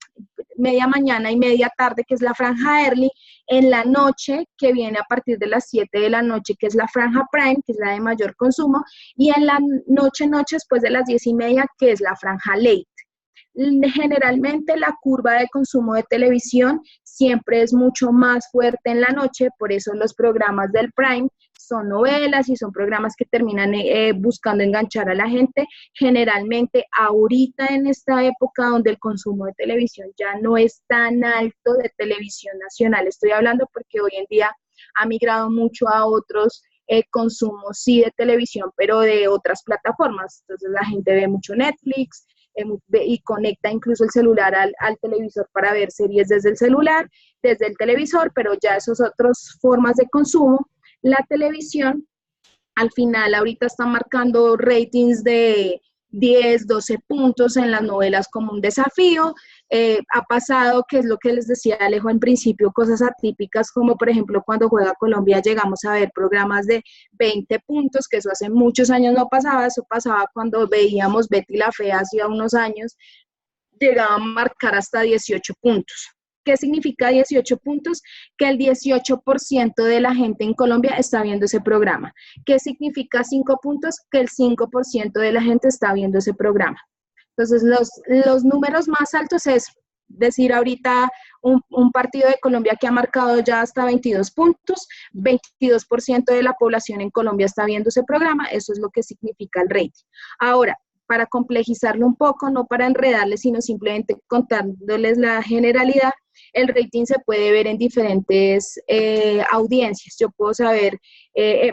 media mañana y media tarde, que es la franja early, en la noche, que viene a partir de las 7 de la noche, que es la franja prime, que es la de mayor consumo, y en la noche después de las 10:30, que es la franja late. Generalmente la curva de consumo de televisión siempre es mucho más fuerte en la noche, por eso los programas del Prime son novelas y son programas que terminan buscando enganchar a la gente. Generalmente ahorita en esta época donde el consumo de televisión ya no es tan alto de televisión nacional, estoy hablando porque hoy en día ha migrado mucho a otros consumos, sí, de televisión, pero de otras plataformas. Entonces la gente ve mucho Netflix, y conecta incluso el celular al televisor para ver series desde el celular, desde el televisor, pero ya esas otras formas de consumo. La televisión, al final, ahorita está marcando ratings de 10, 12 puntos en las novelas como un desafío. Ha pasado, que es lo que les decía Alejo en principio, cosas atípicas, como por ejemplo cuando juega Colombia llegamos a ver programas de 20 puntos, que eso hace muchos años no pasaba. Eso pasaba cuando veíamos Betty la Fea hace unos años, llegaba a marcar hasta 18 puntos. ¿Qué significa 18 puntos? Que el 18% de la gente en Colombia está viendo ese programa. ¿Qué significa 5 puntos? Que el 5% de la gente está viendo ese programa. Entonces, los números más altos es decir ahorita un partido de Colombia que ha marcado ya hasta 22 puntos, 22% de la población en Colombia está viendo ese programa, eso es lo que significa el rating. Ahora, para complejizarlo un poco, no para enredarles, sino simplemente contándoles la generalidad, el rating se puede ver en diferentes audiencias. Yo puedo saber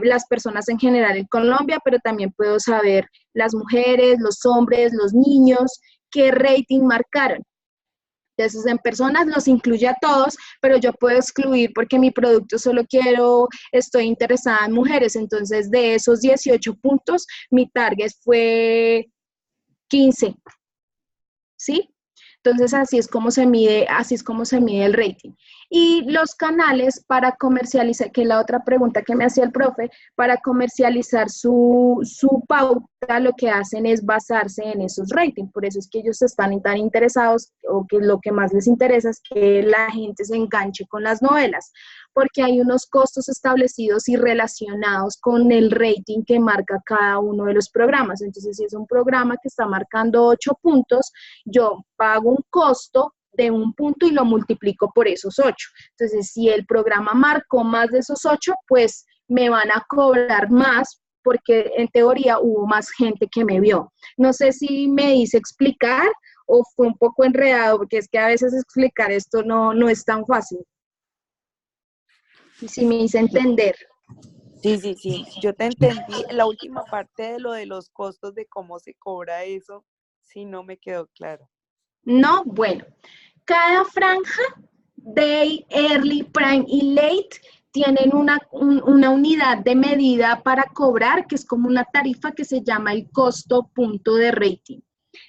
las personas en general en Colombia, pero también puedo saber las mujeres, los hombres, los niños, qué rating marcaron. Entonces, en personas los incluye a todos, pero yo puedo excluir porque mi producto solo estoy interesada en mujeres. Entonces, de esos 18 puntos, mi target fue 15, ¿sí? Entonces, así es como se mide el rating. Y los canales para comercializar, que es la otra pregunta que me hacía el profe, para comercializar su pauta, lo que hacen es basarse en esos ratings. Por eso es que ellos están tan interesados, o que lo que más les interesa es que la gente se enganche con las novelas, porque hay unos costos establecidos y relacionados con el rating que marca cada uno de los programas. Entonces, si es un programa que está marcando 8 puntos, yo pago un costo de 1 punto y lo multiplico por esos 8. Entonces, si el programa marcó más de esos 8, pues me van a cobrar más porque en teoría hubo más gente que me vio. No sé si me hice explicar o fue un poco enredado, porque es que a veces explicar esto no es tan fácil. Y si me hice entender. Sí, yo te entendí. La última parte de lo de los costos, de cómo se cobra eso, sí no me quedó claro. No, bueno, cada franja, Day, Early, Prime y Late, tienen una unidad de medida para cobrar, que es como una tarifa que se llama el costo punto de rating.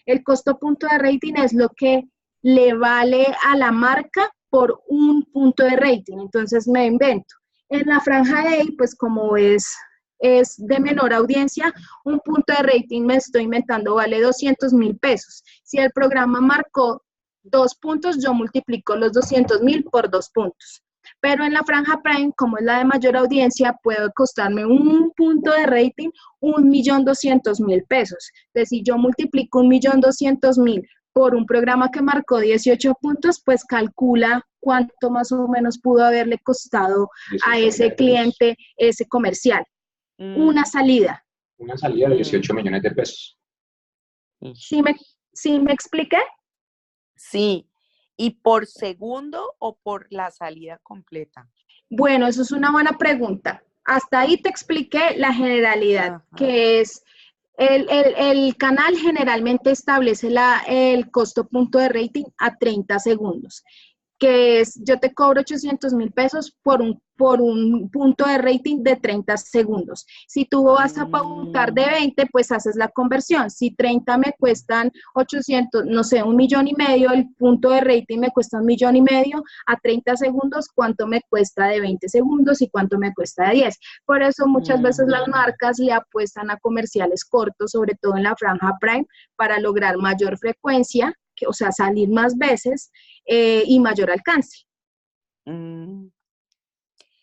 El costo punto de rating es lo que le vale a la marca por 1 punto de rating. Entonces me invento. En la franja Day, pues como es de menor audiencia, 1 punto de rating, me estoy inventando, vale 200.000 pesos. Si el programa marcó 2 puntos, yo multiplico los 200.000 por 2 puntos. Pero en la franja Prime, como es la de mayor audiencia, puede costarme 1 punto de rating 1.200.000 pesos. Entonces, si yo multiplico 1.200.000 por un programa que marcó 18 puntos, pues calcula cuánto más o menos pudo haberle costado a ese cliente ese comercial. Una salida. Una salida de 18 millones de pesos. ¿Sí me expliqué? Sí. ¿Y por segundo o por la salida completa? Bueno, eso es una buena pregunta. Hasta ahí te expliqué la generalidad. Ajá. Que es el canal generalmente establece el costo punto de rating a 30 segundos, que es, yo te cobro 800.000 pesos por un punto de rating de 30 segundos. Si tú vas a pautar de 20, pues haces la conversión. Si 30 me cuestan 800, no sé, 1,5 millones, el punto de rating me cuesta 1,5 millones, a 30 segundos, ¿cuánto me cuesta de 20 segundos y cuánto me cuesta de 10? Por eso muchas veces las marcas le apuestan a comerciales cortos, sobre todo en la franja Prime, para lograr mayor frecuencia, o sea, salir más veces y mayor alcance.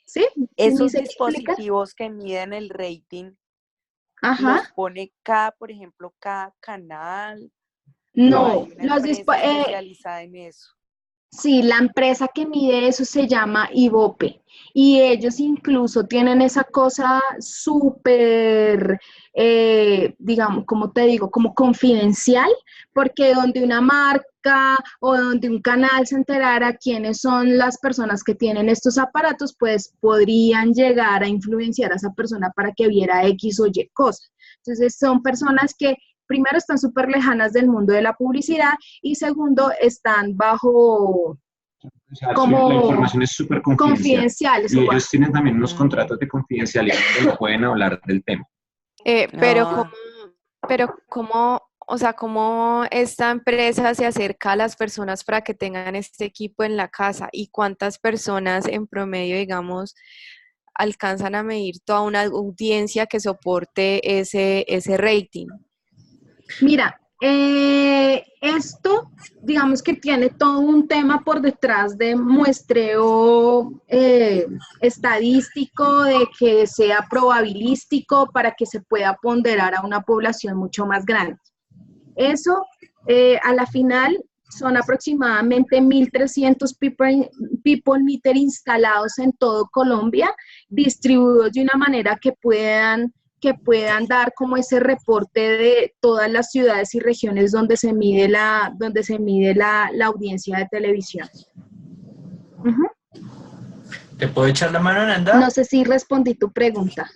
¿Sí? Esos dispositivos que miden el rating, ajá, los pone por ejemplo, cada canal, No. Hay No, una empresa especializada en eso. sí, la empresa que mide eso se llama Ibope y ellos incluso tienen esa cosa súper, digamos, como te digo, como confidencial, porque donde una marca o donde un canal se enterara quiénes son las personas que tienen estos aparatos, pues podrían llegar a influenciar a esa persona para que viera X o Y cosa. Entonces son personas que primero están súper lejanas del mundo de la publicidad y segundo están bajo O sea, la como información es súper confidencial. confidenciales. Y ellos tienen también unos Mm. contratos de confidencialidad donde no pueden hablar del tema. Pero Ah, cómo, o sea, cómo esta empresa se acerca a las personas para que tengan este equipo en la casa y cuántas personas en promedio, digamos, alcanzan a medir toda una audiencia que soporte ese rating. Mira, esto, digamos que tiene todo un tema por detrás de muestreo estadístico, de que sea probabilístico para que se pueda ponderar a una población mucho más grande. Eso, a la final, son aproximadamente 1.300 people meter instalados en todo Colombia, distribuidos de una manera que puedan dar como ese reporte de todas las ciudades y regiones donde se mide la audiencia de televisión. Ujú. ¿Te puedo echar la mano, No Nanda? sé si respondí tu pregunta.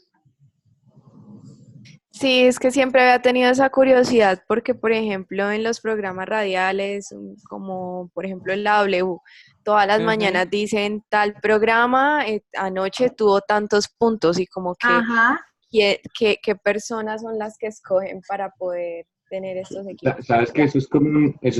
Sí, es que siempre había tenido esa curiosidad porque, por ejemplo, en los programas radiales, como por ejemplo en la W, todas las ujú. mañanas dicen tal programa anoche tuvo tantos puntos y como que Ajá. qué personas son las que escogen para poder tener estos equipos. Sabes que eso es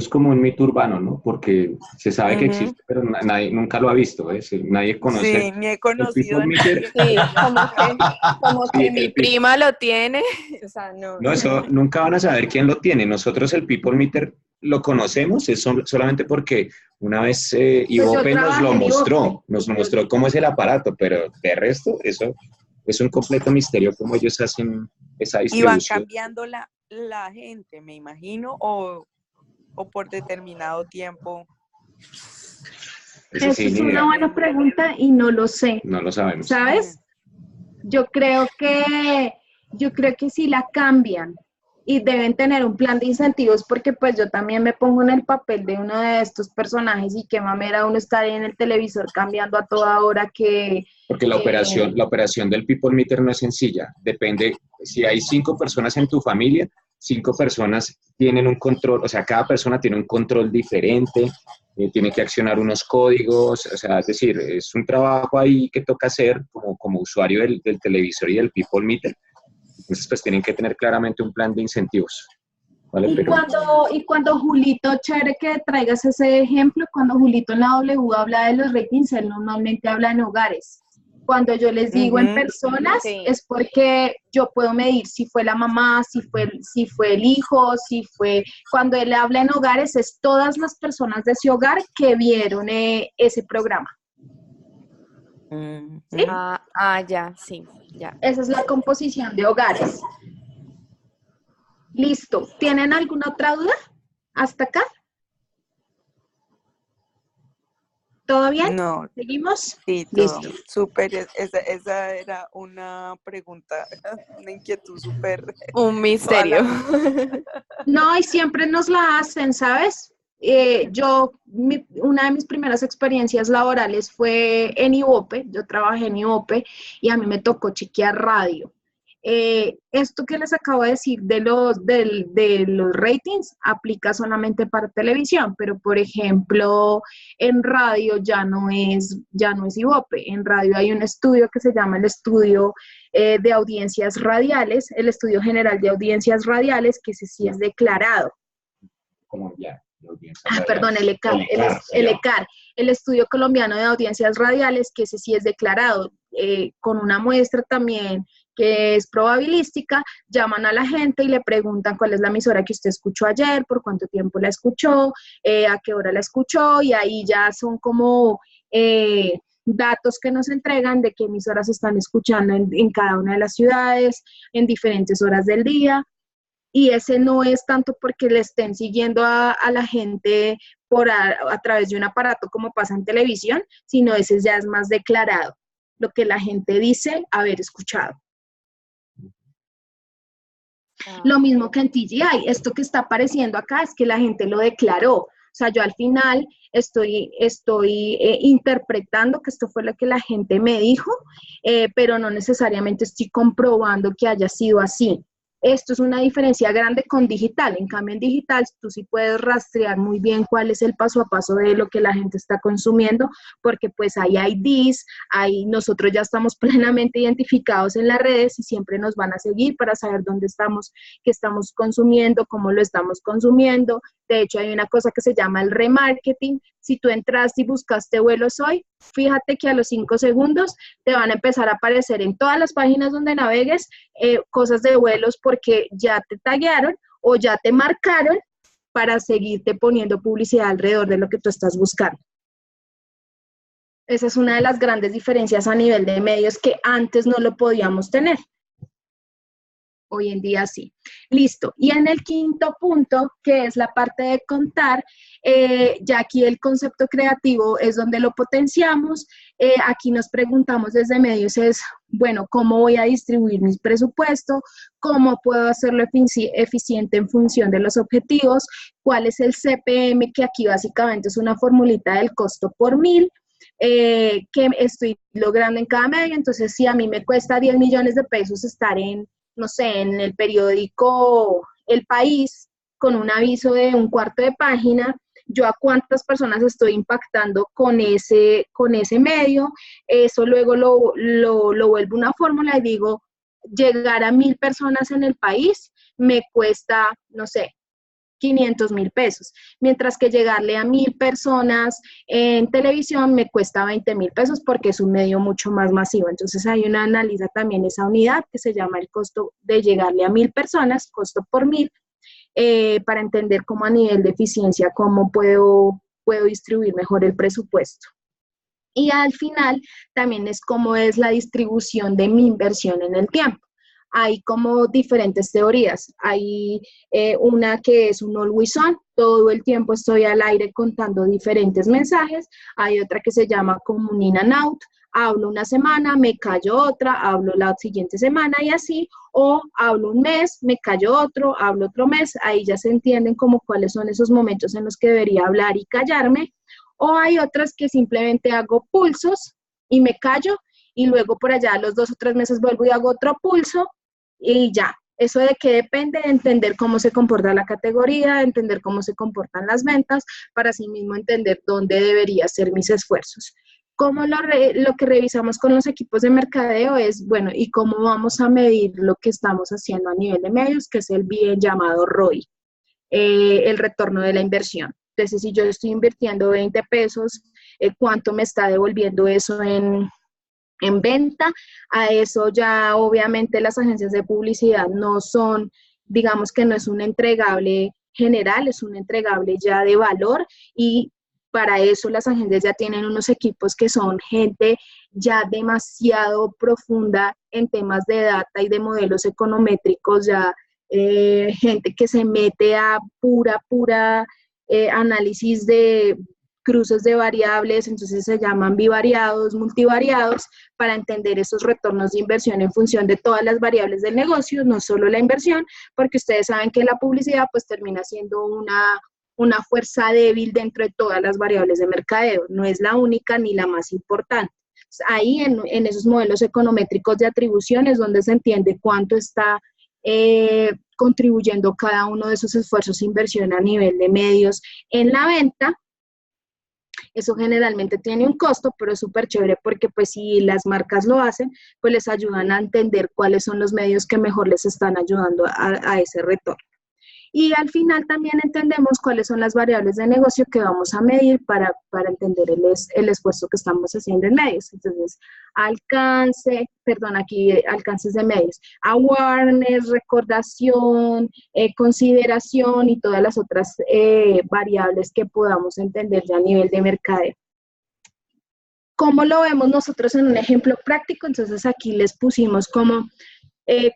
como un mito urbano, ¿no? Porque se sabe que Ujú. existe, pero nadie nunca lo ha visto, ¿ves? Nadie conoce Sí, ni he el conocido people a meter. nadie Sí, que lo como Sí, que mi prima lo tiene, o sea, no, no, eso nunca van a saber quién lo tiene. Nosotros el people meter lo conocemos, es solamente porque una vez Pues yo Ivope nos lo trabajé en Ivope. mostró, nos mostró cómo es el aparato, pero de resto, eso es un completo misterio cómo ellos hacen esa Y van distribución. cambiando la gente, me imagino, o por determinado tiempo. Eso Esa sí, es ni una idea, buena pregunta y no lo sé, no lo sabemos. Mm. ¿sabes? Yo creo que sí la cambian y deben tener un plan de incentivos porque pues yo también me pongo en el papel de uno de estos personajes y qué mamera uno estar en el televisor cambiando a toda hora que... Porque la operación del people meter no es sencilla. Depende, si hay 5 personas en tu familia, 5 personas tienen un control, o sea, cada persona tiene un control diferente, tiene que accionar unos códigos, o sea, es decir, es un trabajo ahí que toca hacer como usuario del televisor y del people meter. Entonces, pues tienen que tener claramente un plan de incentivos, ¿vale? Y Pero cuando Julito, chévere que traigas ese ejemplo, cuando Julito en la W habla de los ratings, él normalmente habla en hogares. Cuando yo les digo en Ujú. personas, sí. es porque yo puedo medir si fue la mamá, si fue el hijo, si fue... Cuando él habla en hogares, es todas las personas de ese hogar que vieron ese programa. ¿Sí? Ujú. Ya, sí, ya. Esa es la composición de hogares. Listo. ¿Tienen alguna otra duda? ¿Hasta acá? ¿Todo bien? No, ¿Seguimos? sí, todo. Listo. Súper, esa era una pregunta, una inquietud súper Un toda misterio. la vida. No, y siempre nos la hacen, ¿sabes? Una de mis primeras experiencias laborales fue en Ivope, yo trabajé en Ivope y a mí me tocó chequear radio. Esto que les acabo de decir de los ratings aplica solamente para televisión, pero por ejemplo en radio ya no es Ivope. En radio hay un estudio que se llama el estudio de audiencias radiales, el Estudio General de Audiencias Radiales, que ese sí es declarado. colombiano, Perdón, el ECAR, el ECAR, el Estudio Colombiano de Audiencias Radiales, que ese sí es declarado, con una muestra también que es probabilística, llaman a la gente y le preguntan cuál es la emisora que usted escuchó ayer, por cuánto tiempo la escuchó, a qué hora la escuchó, y ahí ya son como datos que nos entregan de qué emisoras están escuchando en cada una de las ciudades, en diferentes horas del día. y ese no es tanto porque le estén siguiendo a la gente a través de un aparato como pasa en televisión, sino ese ya es más declarado, lo que la gente dice haber escuchado. Lo mismo que en TGI, esto que está apareciendo acá es que la gente lo declaró. O sea, yo al final estoy interpretando que esto fue lo que la gente me dijo, pero no necesariamente estoy comprobando que haya sido así. Esto es una diferencia grande con digital. En cambio, en digital tú sí puedes rastrear muy bien cuál es el paso a paso de lo que la gente está consumiendo, porque pues hay IDs, nosotros ya estamos plenamente identificados en las redes y siempre nos van a seguir para saber dónde estamos, qué estamos consumiendo, cómo lo estamos consumiendo. De hecho, hay una cosa que se llama el remarketing. Si tú entraste y buscaste vuelos hoy, fíjate que a los 5 segundos te van a empezar a aparecer en todas las páginas donde navegues cosas de vuelos porque ya te taguearon o ya te marcaron para seguirte poniendo publicidad alrededor de lo que tú estás buscando. Esa es una de las grandes diferencias a nivel de medios que antes no lo podíamos tener. Hoy en día sí. Listo. Y en el quinto punto, que es la parte de contar, ya aquí el concepto creativo es donde lo potenciamos. Aquí nos preguntamos desde medios es, bueno, ¿cómo voy a distribuir mi presupuesto? ¿Cómo puedo hacerlo eficiente en función de los objetivos? ¿Cuál es el CPM? Que aquí básicamente es una formulita del costo por 1000. Que estoy logrando en cada medio. Entonces, si a mí me cuesta 10 millones de pesos estar no sé, en el periódico El País, con un aviso de un cuarto de página, yo a cuántas personas estoy impactando con ese medio, eso luego lo vuelvo una fórmula y digo, llegar a 1000 personas en el país me cuesta, no sé, 500,000 pesos, mientras que llegarle a 1000 personas en televisión me cuesta 20,000 pesos porque es un medio mucho más masivo. Entonces ahí uno analiza también esa unidad que se llama el costo de llegarle a 1000 personas, costo por 1000, para entender cómo a nivel de eficiencia, cómo puedo distribuir mejor el presupuesto. Y al final también es cómo es la distribución de mi inversión en el tiempo. Hay como diferentes teorías. Hay una que es un always on, todo el tiempo estoy al aire contando diferentes mensajes. Hay otra que se llama como un in and out, hablo una semana, me callo otra, hablo la siguiente semana y así, o hablo un mes, me callo otro, hablo otro mes. Ahí ya se entienden como cuáles son esos momentos en los que debería hablar y callarme. O hay otras que simplemente hago pulsos y me callo y luego por allá a los 2 o 3 meses vuelvo y hago otro pulso y ya. Eso de qué depende, de entender cómo se comporta la categoría, entender cómo se comportan las ventas, para así mismo entender dónde debería ser mis esfuerzos. Como lo que revisamos con los equipos de mercadeo es, bueno, ¿y cómo vamos a medir lo que estamos haciendo a nivel de medios? Que es el bien llamado ROI, el retorno de la inversión. Entonces, si yo estoy invirtiendo 20 pesos, ¿cuánto me está devolviendo eso en venta? A eso ya obviamente las agencias de publicidad no son, digamos que no es un entregable general, es un entregable ya de valor, y para eso las agencias ya tienen unos equipos que son gente ya demasiado profunda en temas de data y de modelos econométricos, ya gente que se mete a pura análisis de cruces de variables, entonces se llaman bivariados, multivariados, para entender esos retornos de inversión en función de todas las variables del negocio, no solo la inversión, porque ustedes saben que la publicidad pues termina siendo una fuerza débil dentro de todas las variables de mercadeo, no es la única ni la más importante. Ahí en esos modelos econométricos de atribución es donde se entiende cuánto está contribuyendo cada uno de esos esfuerzos de inversión a nivel de medios en la venta. Eso generalmente tiene un costo, pero es súper chévere porque pues si las marcas lo hacen, pues les ayudan a entender cuáles son los medios que mejor les están ayudando a ese retorno. Y al final también entendemos cuáles son las variables de negocio que vamos a medir para entender el esfuerzo que estamos haciendo en medios. Entonces, alcances de medios, awareness, recordación, consideración y todas las otras variables que podamos entender ya a nivel de mercadeo. ¿Cómo lo vemos nosotros en un ejemplo práctico? Entonces, aquí les pusimos como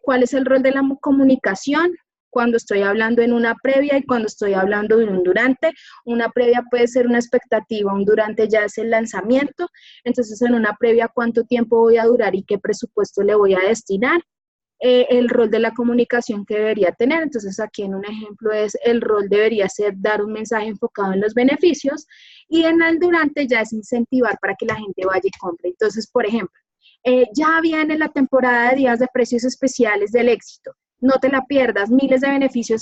cuál es el rol de la comunicación. cuando estoy hablando en una previa y cuando estoy hablando en un durante. Una previa puede ser una expectativa, un durante ya es el lanzamiento. Entonces, en una previa, ¿cuánto tiempo voy a durar y qué presupuesto le voy a destinar? El rol de la comunicación que debería tener. Entonces, aquí en un ejemplo es el rol debería ser dar un mensaje enfocado en los beneficios, y en el durante ya es incentivar para que la gente vaya y compre. Entonces, por ejemplo, ya viene la temporada de días de precios especiales del éxito. No te la pierdas, miles de beneficios,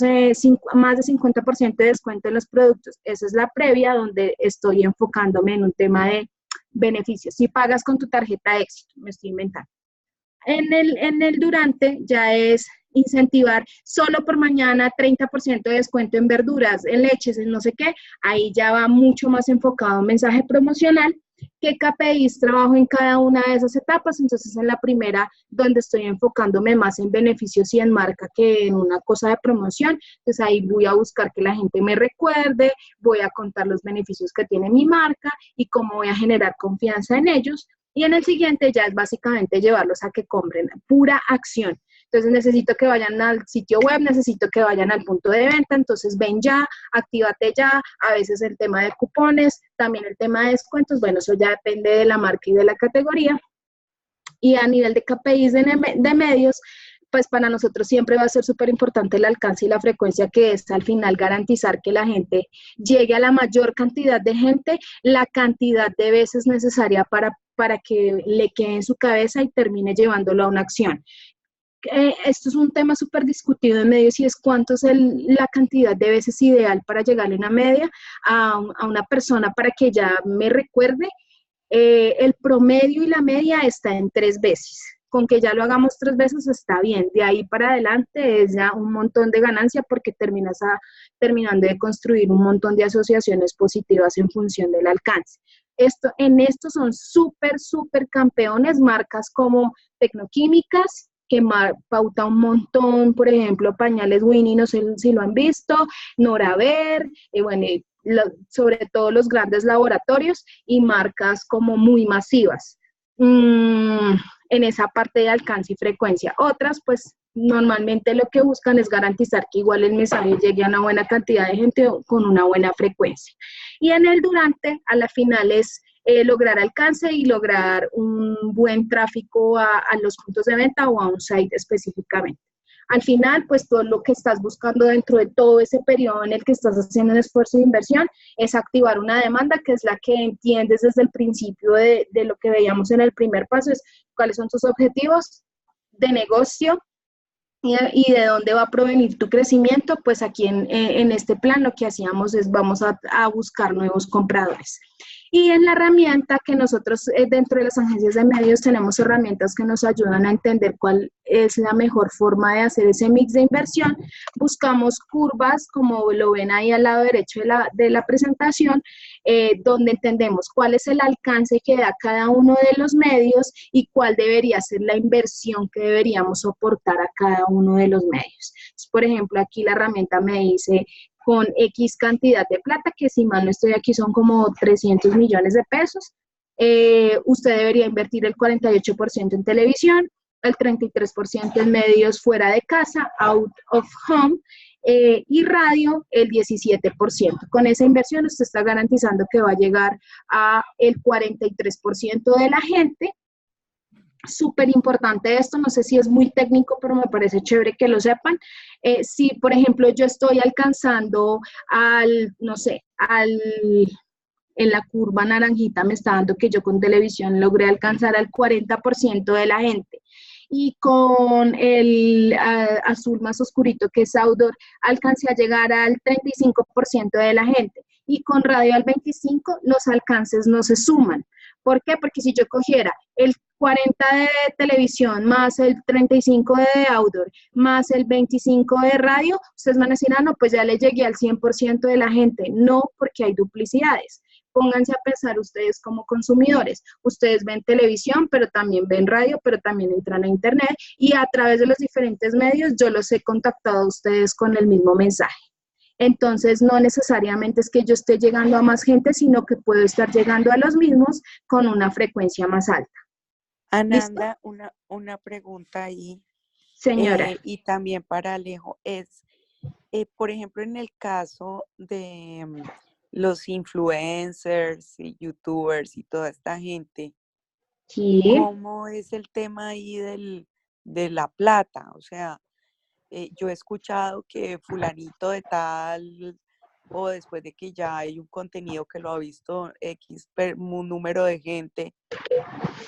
más de 50% de descuento en los productos. Esa es la previa donde estoy enfocándome en un tema de beneficios. Si pagas con tu tarjeta de éxito, me estoy inventando. En el durante ya es incentivar solo por mañana 30% de descuento en verduras, en leches, en no sé qué. Ahí ya va mucho más enfocado un mensaje promocional. ¿Qué KPIs trabajo en cada una de esas etapas? Entonces, en la primera, donde estoy enfocándome más en beneficios y en marca que en una cosa de promoción. Entonces, ahí voy a buscar que la gente me recuerde, voy a contar los beneficios que tiene mi marca y cómo voy a generar confianza en ellos. Y en el siguiente ya es básicamente llevarlos a que compren, pura acción. Entonces necesito que vayan al sitio web, necesito que vayan al punto de venta, entonces ven ya, actívate ya, a veces el tema de cupones, también el tema de descuentos, bueno, eso ya depende de la marca y de la categoría. Y a nivel de KPIs de medios, pues para nosotros siempre va a ser súper importante el alcance y la frecuencia, que es al final garantizar que la gente llegue a la mayor cantidad de gente, la cantidad de veces necesaria para que le quede en su cabeza y termine llevándolo a una acción. Esto es un tema súper discutido en medios, y es cuánto es la cantidad de veces ideal para llegarle una media a una persona para que ya me recuerde. El promedio y la media está en 3 veces. Con que ya lo hagamos 3 veces está bien. De ahí para adelante es ya un montón de ganancia, porque terminando de construir un montón de asociaciones positivas en función del alcance. En esto son súper campeones marcas como Tecnoquímicas, que pauta un montón, por ejemplo, pañales Winnie, no sé si lo han visto, Noraver, bueno, sobre todo los grandes laboratorios y marcas como muy masivas en esa parte de alcance y frecuencia. Otras, pues, normalmente lo que buscan es garantizar que igual el mensaje llegue a una buena cantidad de gente con una buena frecuencia. Y en el durante, a la final es lograr alcance y lograr un buen tráfico a los puntos de venta o a un site específicamente. Al final, pues todo lo que estás buscando dentro de todo ese periodo en el que estás haciendo un esfuerzo de inversión es activar una demanda, que es la que entiendes desde el principio de lo que veíamos en el primer paso, es cuáles son tus objetivos de negocio y de dónde va a provenir tu crecimiento. Pues aquí en este plan lo que hacíamos es vamos a buscar nuevos compradores. Y en la herramienta que nosotros dentro de las agencias de medios tenemos herramientas que nos ayudan a entender cuál es la mejor forma de hacer ese mix de inversión. Buscamos curvas, como lo ven ahí al lado derecho de la presentación, donde entendemos cuál es el alcance que da cada uno de los medios y cuál debería ser la inversión que deberíamos soportar a cada uno de los medios. Entonces, por ejemplo, aquí la herramienta me dice con X cantidad de plata, que si mal no estoy aquí son como 300 millones de pesos, usted debería invertir el 48% en televisión, el 33% en medios fuera de casa, out of home, y radio el 17%. Con esa inversión usted está garantizando que va a llegar a el 43% de la gente. Súper importante esto, no sé si es muy técnico, pero me parece chévere que lo sepan. Si, por ejemplo, yo estoy alcanzando en la curva naranjita me está dando que yo con televisión logré alcanzar al 40% de la gente. Y con el azul más oscurito, que es outdoor, alcancé a llegar al 35% de la gente. Y con radio al 25%, los alcances no se suman. ¿Por qué? Porque si yo cogiera el 40 de televisión, más el 35 de outdoor, más el 25 de radio, ustedes van a decir, no, pues ya le llegué al 100% de la gente. No, porque hay duplicidades. Pónganse a pensar ustedes como consumidores. Ustedes ven televisión, pero también ven radio, pero también entran a internet, y a través de los diferentes medios yo los he contactado a ustedes con el mismo mensaje. Entonces, no necesariamente es que yo esté llegando a más gente, sino que puedo estar llegando a los mismos con una frecuencia más alta. Ananda, una pregunta ahí, Señora. y también para Alejo, es Por ejemplo, en el caso de los influencers y youtubers y toda esta gente, Sí, ¿cómo es el tema ahí de la plata? O sea, yo he escuchado que fulanito de tal, o después de que ya hay un contenido que lo ha visto un número de gente,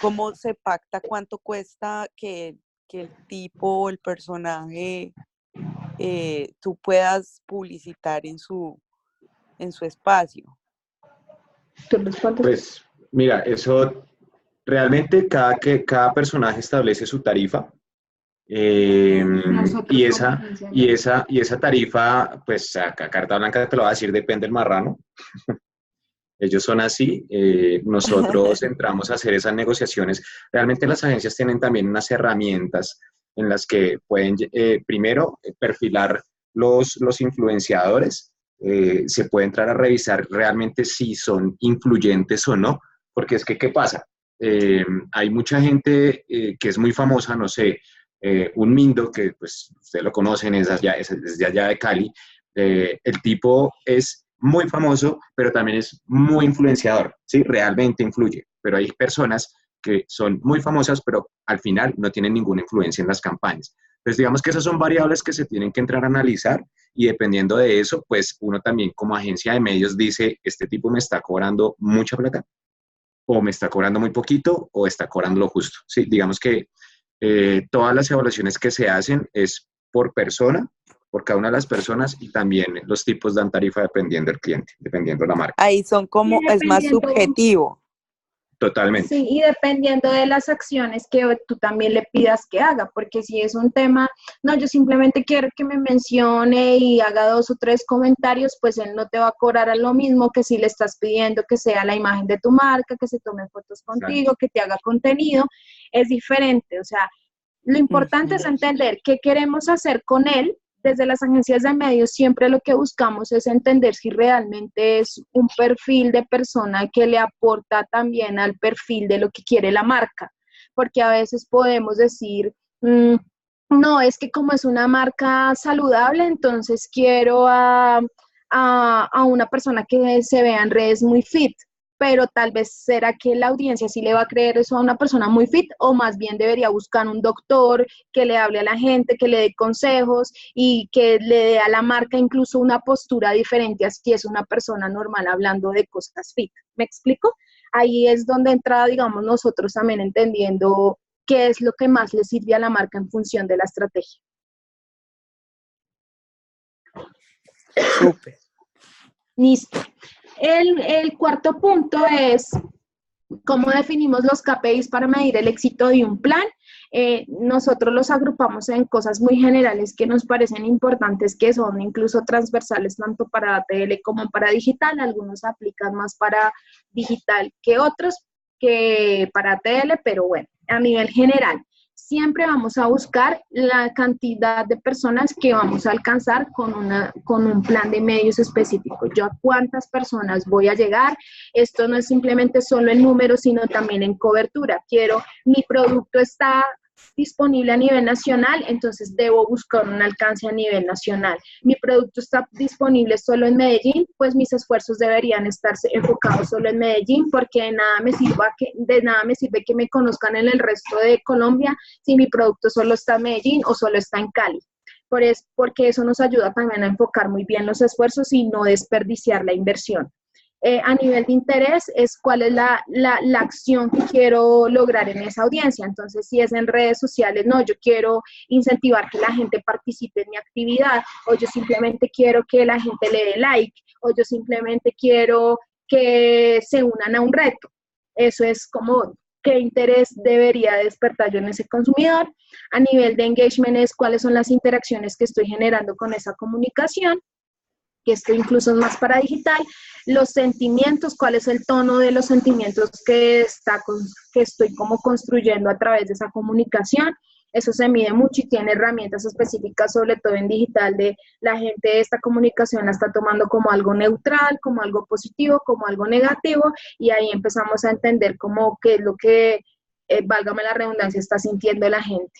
¿cómo se pacta cuánto cuesta que el tipo o el personaje tú puedas publicitar en su espacio? tú respondes. Pues mira, eso realmente cada personaje establece su tarifa. Nosotros Y como esa, agencia y no. esa, y esa tarifa, pues acá Carta Blanca te lo va a decir, depende del marrano. Ellos son así. Nosotros entramos a hacer esas negociaciones. Realmente las agencias tienen también unas herramientas en las que pueden, primero, perfilar los influenciadores. Se puede entrar a revisar realmente si son influyentes o no, porque es que, ¿qué pasa? Hay mucha gente que es muy famosa, no sé, un Mindo, que pues ustedes lo conocen, es de allá de Cali. El tipo es muy famoso, pero también es muy influenciador, ¿sí? Realmente influye, pero hay personas que son muy famosas, pero al final no tienen ninguna influencia en las campañas. Entonces, digamos que esas son variables que se tienen que entrar a analizar y dependiendo de eso, pues uno también como agencia de medios dice, este tipo me está cobrando mucha plata o me está cobrando muy poquito o está cobrando lo justo. Sí, digamos que todas las evaluaciones que se hacen es por persona, por cada una de las personas y también los tipos dan tarifa dependiendo del cliente, dependiendo de la marca. Ahí son Y como, es más dependiendo, subjetivo. Totalmente. sí, y dependiendo de las acciones que tú también le pidas que haga, porque si es un tema, no, yo simplemente quiero que me mencione y haga 2 o 3 comentarios, pues él no te va a cobrar a lo mismo que si le estás pidiendo que sea la imagen de tu marca, que se tome fotos Exacto. contigo, que te haga contenido, es diferente, o sea, lo importante es Ujú. entender qué queremos hacer con él. Desde las agencias de medios siempre lo que buscamos es entender si realmente es un perfil de persona que le aporta también al perfil de lo que quiere la marca, porque a veces podemos decir, no, es que como es una marca saludable, entonces quiero a una persona que se vea en redes muy fit, pero tal vez será que la audiencia sí le va a creer eso a una persona muy fit o más bien debería buscar un doctor que le hable a la gente, que le dé consejos y que le dé a la marca incluso una postura diferente a si es una persona normal hablando de cosas fit. ¿Me explico? Ahí es donde entra, digamos, nosotros también entendiendo qué es lo que más le sirve a la marca en función de la estrategia. Súper. Listo. El cuarto punto es cómo definimos los KPIs para medir el éxito de un plan. Nosotros los agrupamos en cosas muy generales que nos parecen importantes, que son incluso transversales tanto para tele como para digital. Algunos aplican más para digital que otros, que para tele, pero bueno, a nivel general. Siempre vamos a buscar la cantidad de personas que vamos a alcanzar con un plan de medios específico. Yo a cuántas personas voy a llegar. Esto no es simplemente solo en números, sino también en cobertura. Mi producto está disponible a nivel nacional, entonces debo buscar un alcance a nivel nacional. Mi producto está disponible solo en Medellín, pues mis esfuerzos deberían estarse enfocados solo en Medellín, porque de nada me sirve que me conozcan en el resto de Colombia si mi producto solo está en Medellín o solo está en Cali. Porque eso nos ayuda también a enfocar muy bien los esfuerzos y no desperdiciar la inversión. A nivel de interés es cuál es la acción que quiero lograr en esa audiencia. Entonces, si es en redes sociales, no, yo quiero incentivar que la gente participe en mi actividad, o yo simplemente quiero que la gente le dé like, o yo simplemente quiero que se unan a un reto. Eso es como qué interés debería despertar yo en ese consumidor. A nivel de engagement es cuáles son las interacciones que estoy generando con esa comunicación, que esto incluso es más para digital. Los sentimientos, cuál es el tono de los sentimientos que estoy como construyendo a través de esa comunicación. Eso se mide mucho y tiene herramientas específicas, sobre todo en digital, de la gente esta comunicación la está tomando como algo neutral, como algo positivo, como algo negativo, y ahí empezamos a entender como qué es lo que, válgame la redundancia, está sintiendo la gente.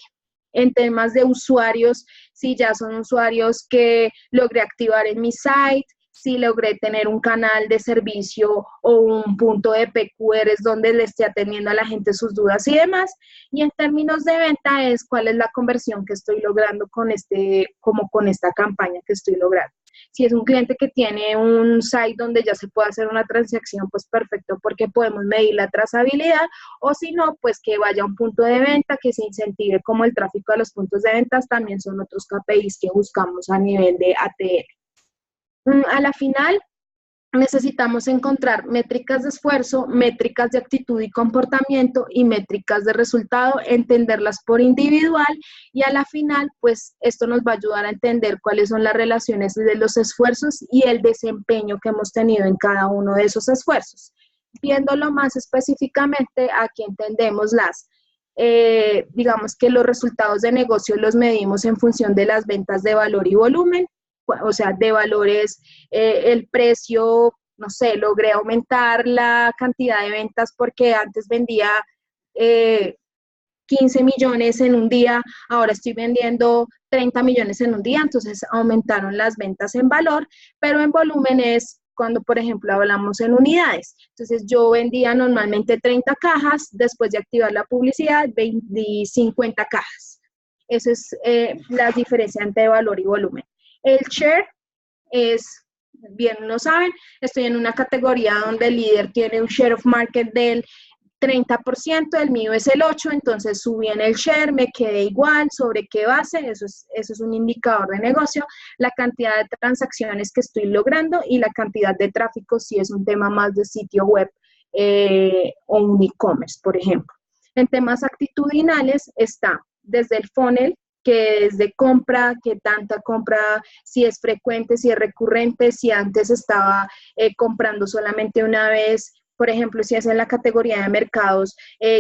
En temas de usuarios, si ya son usuarios que logré activar en mi site, si logré tener un canal de servicio o un punto de PQRs donde le esté atendiendo a la gente sus dudas y demás. Y en términos de venta es cuál es la conversión que estoy logrando con esta campaña que estoy logrando. Si es un cliente que tiene un site donde ya se puede hacer una transacción, pues perfecto, porque podemos medir la trazabilidad, o si no, pues que vaya a un punto de venta, que se incentive como el tráfico a los puntos de ventas, también son otros KPIs que buscamos a nivel de ATL. A la final, necesitamos encontrar métricas de esfuerzo, métricas de actitud y comportamiento y métricas de resultado, entenderlas por individual y a la final, pues esto nos va a ayudar a entender cuáles son las relaciones de los esfuerzos y el desempeño que hemos tenido en cada uno de esos esfuerzos. Viéndolo más específicamente, aquí entendemos digamos que los resultados de negocio los medimos en función de las ventas de valor y volumen, o sea, de valores, el precio, no sé, logré aumentar la cantidad de ventas porque antes vendía 15 millones en un día, ahora estoy vendiendo 30 millones en un día, entonces aumentaron las ventas en valor, pero en volumen es cuando, por ejemplo, hablamos en unidades. Entonces, yo vendía normalmente 30 cajas, después de activar la publicidad, vendí 50 cajas. Esa es la diferencia entre valor y volumen. El share es, bien lo saben, estoy en una categoría donde el líder tiene un share of market del 30%, el mío es el 8%, entonces subí en el share, me quedé igual, ¿sobre qué base? Eso es un indicador de negocio, la cantidad de transacciones que estoy logrando y la cantidad de tráfico si es un tema más de sitio web o un e-commerce, por ejemplo. En temas actitudinales está desde el funnel, que es de compra, qué tanta compra, si es frecuente, si es recurrente, si antes estaba comprando solamente una vez. Por ejemplo, si es en la categoría de mercados,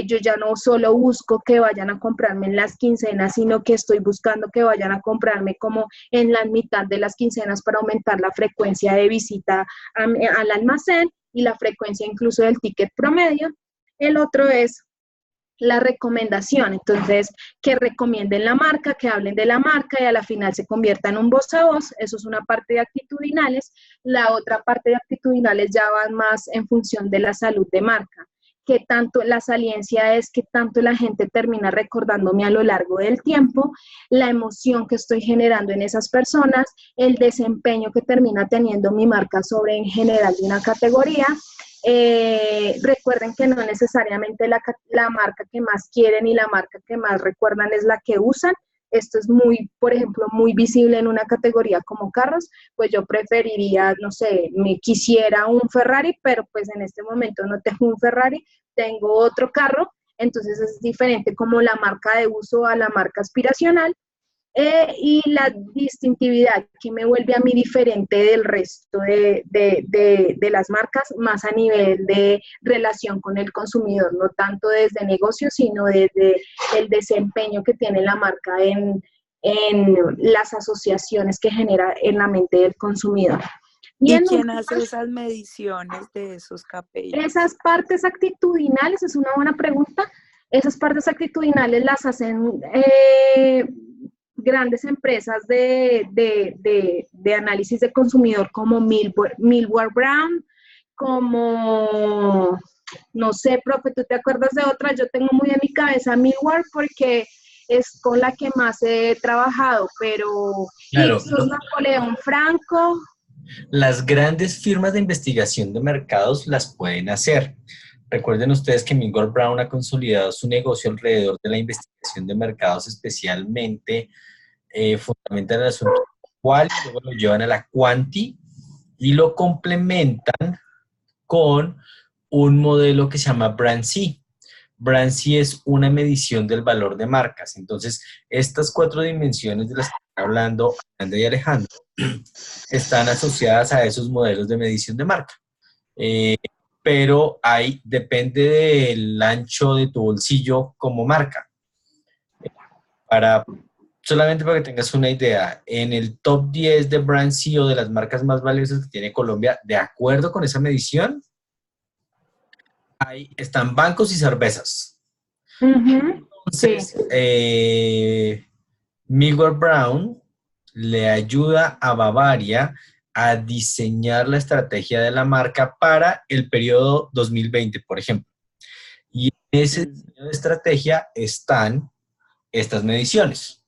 yo ya no solo busco que vayan a comprarme en las quincenas, sino que estoy buscando que vayan a comprarme como en la mitad de las quincenas para aumentar la frecuencia de visita al almacén y la frecuencia incluso del ticket promedio. El otro es la recomendación, entonces que recomienden la marca, que hablen de la marca y a la final se convierta en un voz a voz. Eso es una parte de actitudinales. La otra parte de actitudinales ya van más en función de la salud de marca, que tanto la saliencia es que tanto la gente termina recordándome a lo largo del tiempo, la emoción que estoy generando en esas personas, el desempeño que termina teniendo mi marca sobre en general de una categoría. Recuerden que no necesariamente la marca que más quieren y la marca que más recuerdan es la que usan. Esto es muy, por ejemplo, muy visible en una categoría como carros, pues yo preferiría, no sé, me quisiera un Ferrari, pero pues en este momento no tengo un Ferrari, tengo otro carro, entonces es diferente como la marca de uso a la marca aspiracional. Y la distintividad que me vuelve a mí diferente del resto de las marcas, más a nivel de relación con el consumidor, no tanto desde negocio, sino desde el desempeño que tiene la marca en las asociaciones que genera en la mente del consumidor. ¿Y quién hace esas mediciones de esos KPIs? Esas partes actitudinales, es una buena pregunta. Esas partes actitudinales las hacen grandes empresas de análisis de consumidor como Millward Brown, como, no sé, profe, ¿tú te acuerdas de otra? Yo tengo muy en mi cabeza Millward porque es con la que más he trabajado, pero claro, Napoleón Franco. Las grandes firmas de investigación de mercados las pueden hacer. Recuerden ustedes que Millward Brown ha consolidado su negocio alrededor de la investigación de mercados, especialmente fundamental en el asunto cual, luego lo llevan a la quanti y lo complementan con un modelo que se llama BrandZ. BrandZ es una medición del valor de marcas. Entonces, estas 4 dimensiones de las que están hablando Amanda y Alejandro están asociadas a esos modelos de medición de marca. Pero depende del ancho de tu bolsillo como marca. Solamente para que tengas una idea, en el top 10 de BrandZ o de las marcas más valiosas que tiene Colombia, de acuerdo con esa medición, ahí están bancos y cervezas. Uh-huh. Sí. Entonces, Millward Brown le ayuda a Bavaria a diseñar la estrategia de la marca para el periodo 2020, por ejemplo. Y en ese diseño de estrategia están estas mediciones.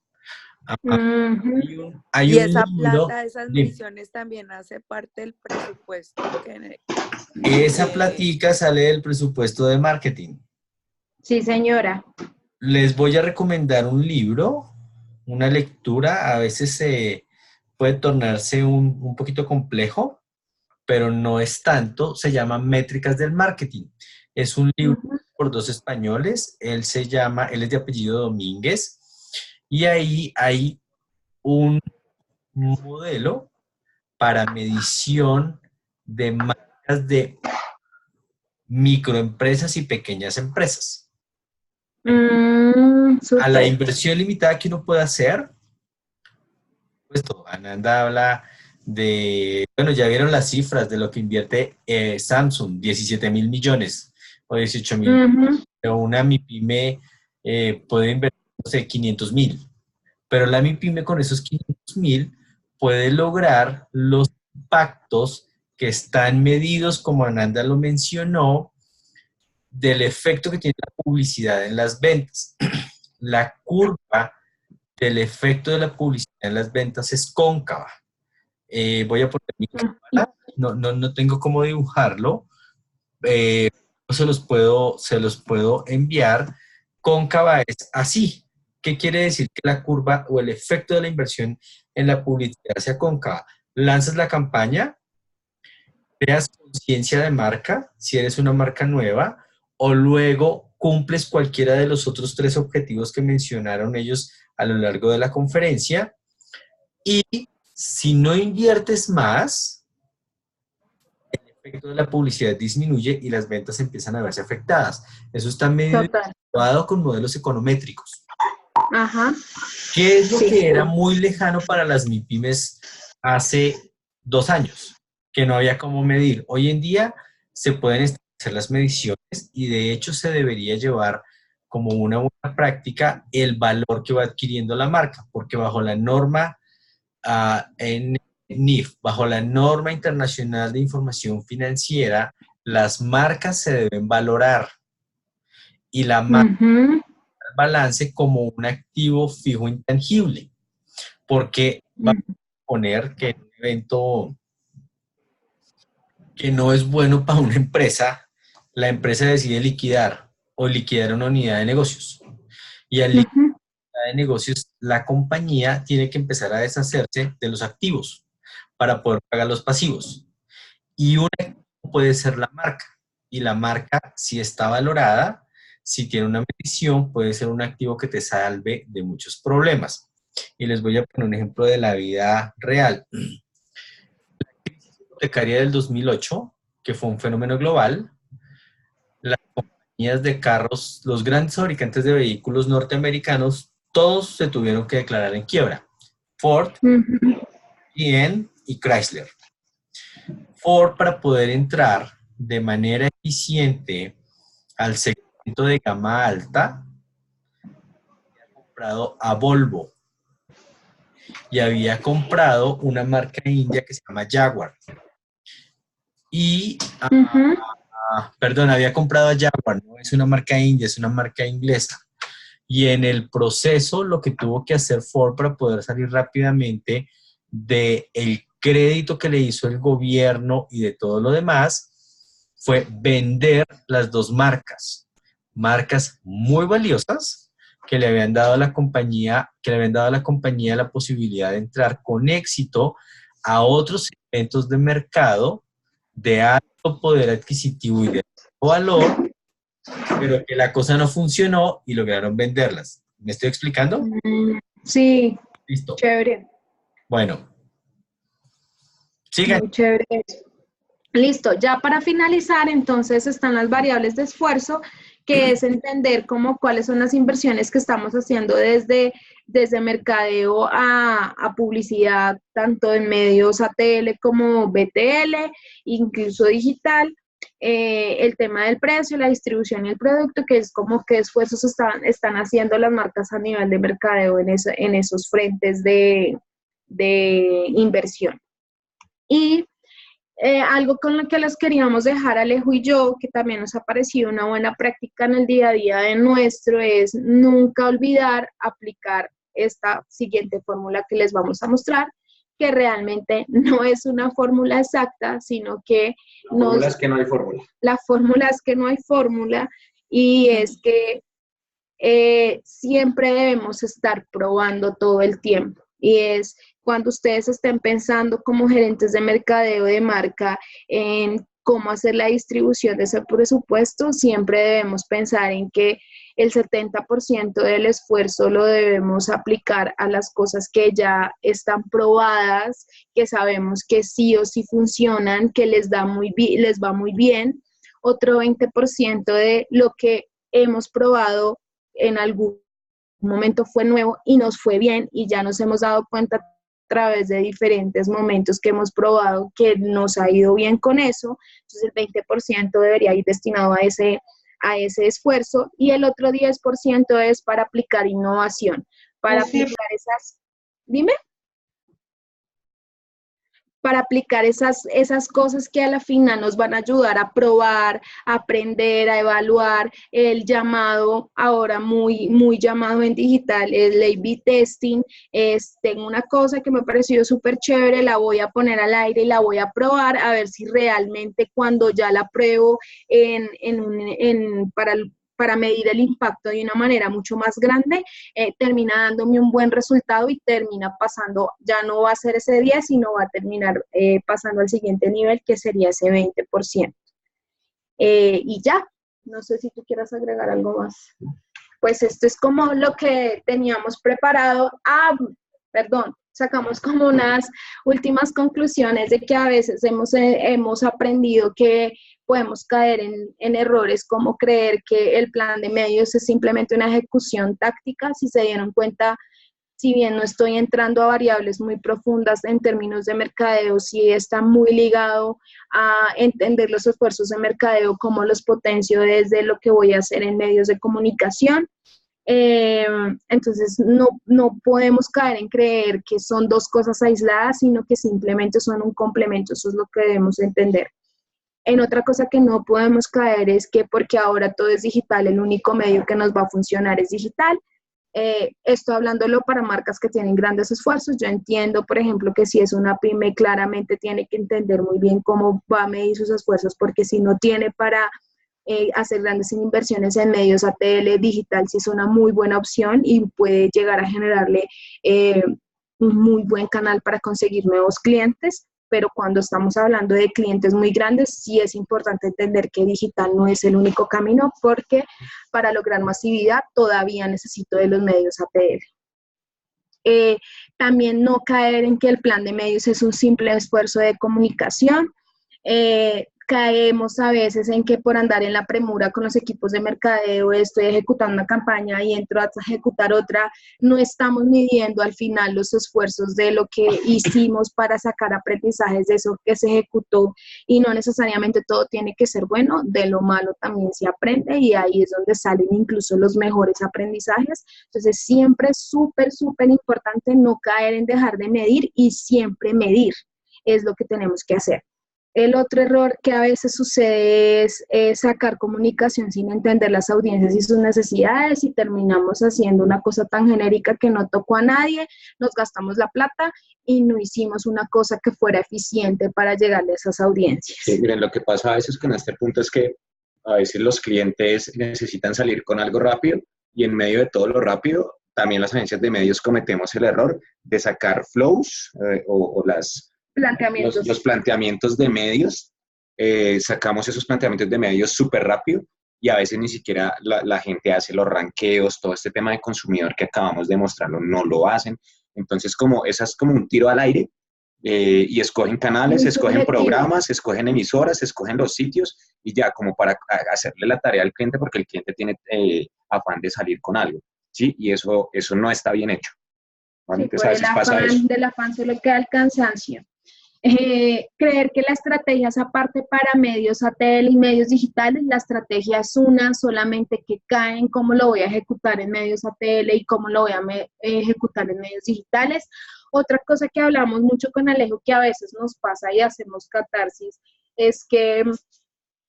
Ujú. Hay Y un esa libro, plata, esas de mediciones también hace parte del presupuesto esa que- platica sale del presupuesto de marketing. Sí, señora. Les voy a recomendar un libro, una lectura, a veces puede tornarse un poquito complejo, pero no es tanto, se llama Métricas del Marketing. Es un libro Ujú. por dos españoles, él es de apellido Domínguez, y ahí hay un modelo para medición de marcas de microempresas y pequeñas empresas. A la Súper. inversión limitada que uno puede hacer, pues todo. Ananda habla de, bueno, ya vieron las cifras de lo que invierte Samsung, 17.000 millones o 18.000. Ujú. Pero una MIPYME puede invertir, no sé, 500.000. Pero la MIPYME con esos 500.000 puede lograr los impactos que están medidos, como Ananda lo mencionó, del efecto que tiene la publicidad en las ventas. La curva del efecto de la publicidad en las ventas es cóncava. Voy a poner mi cámara, no tengo cómo dibujarlo, eh, se los puedo enviar. Cóncava es así. ¿Qué quiere decir que la curva o el efecto de la inversión en la publicidad sea cóncava? Lanzas la campaña, creas conciencia de marca, si eres una marca nueva, o luego cumples cualquiera de los otros tres objetivos que mencionaron ellos a lo largo de la conferencia. Y si no inviertes más, el efecto de la publicidad disminuye y las ventas empiezan a verse afectadas. Eso está medio Total. evaluado con modelos econométricos. Ajá. ¿Qué es lo Sí. que era muy lejano para las MIPYMES hace 2 años? Que no había cómo medir. Hoy en día se pueden establecer las mediciones y de hecho se debería llevar como una buena práctica el valor que va adquiriendo la marca, porque bajo la norma en NIF, bajo la norma internacional de información financiera, las marcas se deben valorar y la marca Ujú. balance como un activo fijo intangible, porque va a poner que en un evento que no es bueno para una empresa, la empresa decide liquidar o liquidar una unidad de negocios. Y al liquidar Ujú. una unidad de negocios, la compañía tiene que empezar a deshacerse de los activos para poder pagar los pasivos. Y un activo puede ser la marca. Y la marca, si está valorada, si tiene una medición, puede ser un activo que te salve de muchos problemas. Y les voy a poner un ejemplo de la vida real. La crisis hipotecaria del 2008, que fue un fenómeno global, las compañías de carros, los grandes fabricantes de vehículos norteamericanos, todos se tuvieron que declarar en quiebra. Ford, Ujú. GM y Chrysler. Ford, para poder entrar de manera eficiente al segmento de gama alta, había comprado a Volvo y había comprado una marca india que se llama Jaguar. Y, Ujú. perdón, había comprado a Jaguar, no es una marca india, es una marca inglesa. Y en el proceso, lo que tuvo que hacer Ford para poder salir rápidamente del crédito que le hizo el gobierno y de todo lo demás, fue vender las dos marcas. Marcas muy valiosas que le habían dado a la compañía, que le habían dado a la compañía la posibilidad de entrar con éxito a otros segmentos de mercado de alto poder adquisitivo y de alto valor, pero que la cosa no funcionó y lograron venderlas. ¿Me estoy explicando? Sí, Listo. chévere, Bueno, sigan. muy chévere. Listo, ya para finalizar, entonces están las variables de esfuerzo, que es entender cómo cuáles son las inversiones que estamos haciendo desde mercadeo a publicidad, tanto en medios ATL como BTL, incluso digital, el tema del precio, la distribución y el producto, que es como qué esfuerzos están haciendo las marcas a nivel de mercadeo en esos frentes de inversión. Y algo con lo que les queríamos dejar Alejo y yo, que también nos ha parecido una buena práctica en el día a día de nuestro, es nunca olvidar aplicar esta siguiente fórmula que les vamos a mostrar, que realmente no es una fórmula exacta, sino que La fórmula es que no hay fórmula. La fórmula es que no hay fórmula, y es que siempre debemos estar probando todo el tiempo. Y es cuando ustedes estén pensando como gerentes de mercadeo de marca en cómo hacer la distribución de ese presupuesto, siempre debemos pensar en que el 70% del esfuerzo lo debemos aplicar a las cosas que ya están probadas, que sabemos que sí o sí funcionan, que les va muy bien. Otro 20% de lo que hemos probado en algún momento fue nuevo y nos fue bien, y ya nos hemos dado cuenta a través de diferentes momentos que hemos probado que nos ha ido bien con eso. Entonces el 20% debería ir destinado a ese esfuerzo, y el otro 10% es para aplicar innovación, para aplicar para aplicar esas cosas que a la final nos van a ayudar a probar, a aprender, a evaluar. El llamado, ahora muy, muy llamado en digital, el A/B testing. Tengo una cosa que me ha parecido súper chévere, la voy a poner al aire y la voy a probar, a ver si realmente cuando ya la pruebo para medir el impacto de una manera mucho más grande, termina dándome un buen resultado y termina pasando, ya no va a ser ese 10, sino va a terminar pasando al siguiente nivel, que sería ese 20%. Y ya, no sé si tú quieras agregar algo más. Pues esto es como lo que teníamos preparado. Perdón, sacamos como unas últimas conclusiones de que a veces hemos aprendido que podemos caer en errores como creer que el plan de medios es simplemente una ejecución táctica. Si se dieron cuenta, si bien no estoy entrando a variables muy profundas en términos de mercadeo, sí está muy ligado a entender los esfuerzos de mercadeo, cómo los potencio desde lo que voy a hacer en medios de comunicación. Entonces no podemos caer en creer que son dos cosas aisladas, sino que simplemente son un complemento. Eso es lo que debemos entender. En otra cosa que no podemos caer es que porque ahora todo es digital, el único medio que nos va a funcionar es digital. Esto hablándolo para marcas que tienen grandes esfuerzos. Yo entiendo, por ejemplo, que si es una pyme, claramente tiene que entender muy bien cómo va a medir sus esfuerzos, porque si no tiene para hacer grandes inversiones en medios ATL, digital sí es una muy buena opción y puede llegar a generarle un muy buen canal para conseguir nuevos clientes. Pero cuando estamos hablando de clientes muy grandes, sí es importante entender que digital no es el único camino, porque para lograr masividad todavía necesito de los medios ATL. También no caer en que el plan de medios es un simple esfuerzo de comunicación. Caemos a veces en que por andar en la premura con los equipos de mercadeo, estoy ejecutando una campaña y entro a ejecutar otra, no estamos midiendo al final los esfuerzos de lo que hicimos para sacar aprendizajes de eso que se ejecutó, y no necesariamente todo tiene que ser bueno, de lo malo también se aprende, y ahí es donde salen incluso los mejores aprendizajes. Entonces siempre es súper, súper importante no caer en dejar de medir, y siempre medir es lo que tenemos que hacer. El otro error que a veces sucede es sacar comunicación sin entender las audiencias y sus necesidades, y terminamos haciendo una cosa tan genérica que no tocó a nadie, nos gastamos la plata y no hicimos una cosa que fuera eficiente para llegarle a esas audiencias. Sí, miren, lo que pasa a veces con este punto es que a veces los clientes necesitan salir con algo rápido, y en medio de todo lo rápido, también las agencias de medios cometemos el error de sacar flows o los planteamientos de medios. Sacamos esos planteamientos de medios súper rápido, y a veces ni siquiera la gente hace los ranqueos, todo este tema de consumidor que acabamos de mostrarlo, no lo hacen. Entonces, esa es como un tiro al aire, y escogen canales, escogen programas, escogen emisoras, escogen los sitios, y ya como para hacerle la tarea al cliente, porque el cliente tiene afán de salir con algo, ¿sí? Y eso no está bien hecho, ¿vale? Sí, entonces, a veces pasa eso. Del afán solo queda el cansancio. Creer que la estrategia es aparte para medios ATL y medios digitales, la estrategia es una, solamente que cae en cómo lo voy a ejecutar en medios ATL y cómo lo voy a ejecutar en medios digitales. Otra cosa que hablamos mucho con Alejo, que a veces nos pasa y hacemos catarsis, es que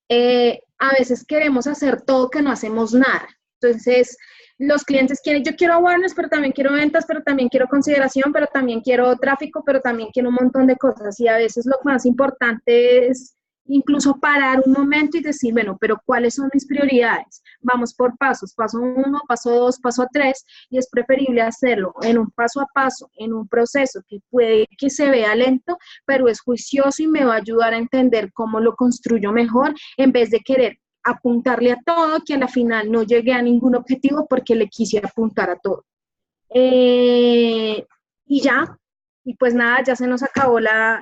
a veces queremos hacer todo que no hacemos nada. Entonces, los clientes quieren, yo quiero awareness, pero también quiero ventas, pero también quiero consideración, pero también quiero tráfico, pero también quiero un montón de cosas. Y a veces lo más importante es incluso parar un momento y decir, bueno, pero ¿cuáles son mis prioridades? Vamos por pasos, paso 1, paso 2, paso 3, y es preferible hacerlo en un paso a paso, en un proceso que puede que se vea lento, pero es juicioso y me va a ayudar a entender cómo lo construyo mejor, en vez de querer apuntarle a todo, que a la final no llegué a ningún objetivo porque le quise apuntar a todo. Y ya, y pues nada, ya se nos acabó la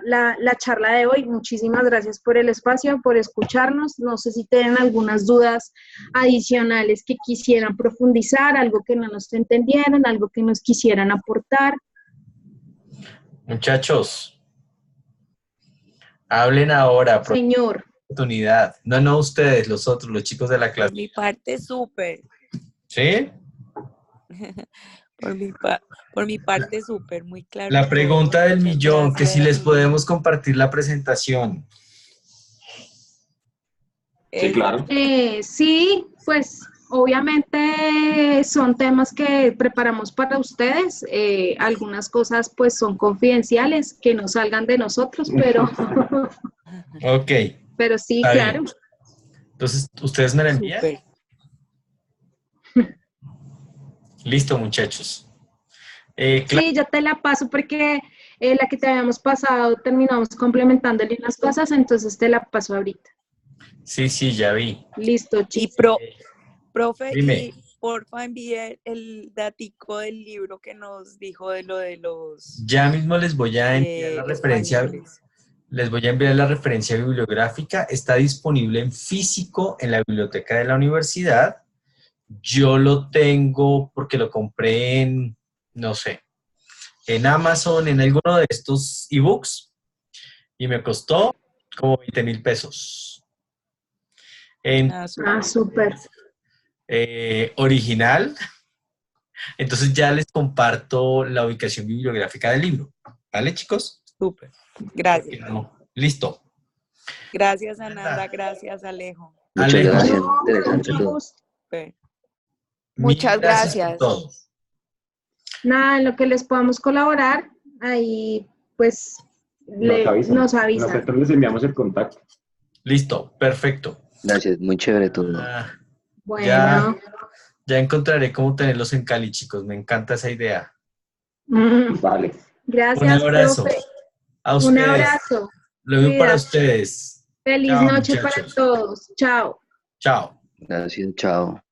charla de hoy. Muchísimas gracias por el espacio, por escucharnos. No sé si tienen algunas dudas adicionales que quisieran profundizar, algo que no nos entendieran, algo que nos quisieran aportar. Muchachos, hablen ahora. Señor. Oportunidad. No ustedes, los otros, los chicos de la clase. Por mi parte, súper. ¿Sí? Por mi parte, súper, muy claro. La pregunta del millón, que si les Gracias. podemos compartir la presentación. Sí, claro. Sí, pues obviamente son temas que preparamos para ustedes. Algunas cosas pues son confidenciales, que no salgan de nosotros, pero... Ok. Pero sí, Está claro. bien. Entonces, ¿ustedes me la envían? Súper. Listo, muchachos. Sí, yo te la paso porque la que te habíamos pasado terminamos complementándole unas cosas, entonces te la paso ahorita. Sí, ya vi. Listo, Y chicos. profe, Dime. y porfa envíe el datico del libro que nos dijo de lo de los Ya mismo les voy a enviar la referencia. españoles. Les voy a enviar la referencia bibliográfica. Está disponible en físico en la biblioteca de la universidad. Yo lo tengo porque lo compré en, no sé, en Amazon, en alguno de estos ebooks, y me costó como 20,000 pesos. Súper. Original. Entonces ya les comparto la ubicación bibliográfica del libro. ¿Vale, chicos? Súper. Gracias. Listo. Gracias, Ananda. Gracias, Alejo. Muchas Alejo. gracias. Interesante todo. Súper. Muchas Gracias gracias. por todo. Nada, en lo que les podamos colaborar, ahí pues nos avisan. Nosotros les enviamos el contacto. Listo, perfecto. Gracias, muy chévere todo. Bueno. Ya encontraré cómo tenerlos en Cali, chicos. Me encanta esa idea. Vale. Gracias, Un abrazo. profe. A ustedes. Un abrazo. Lo digo para Cuídate. ustedes. Feliz Chao, noche muchachos. para todos. Chao. Chao. Gracias, chao.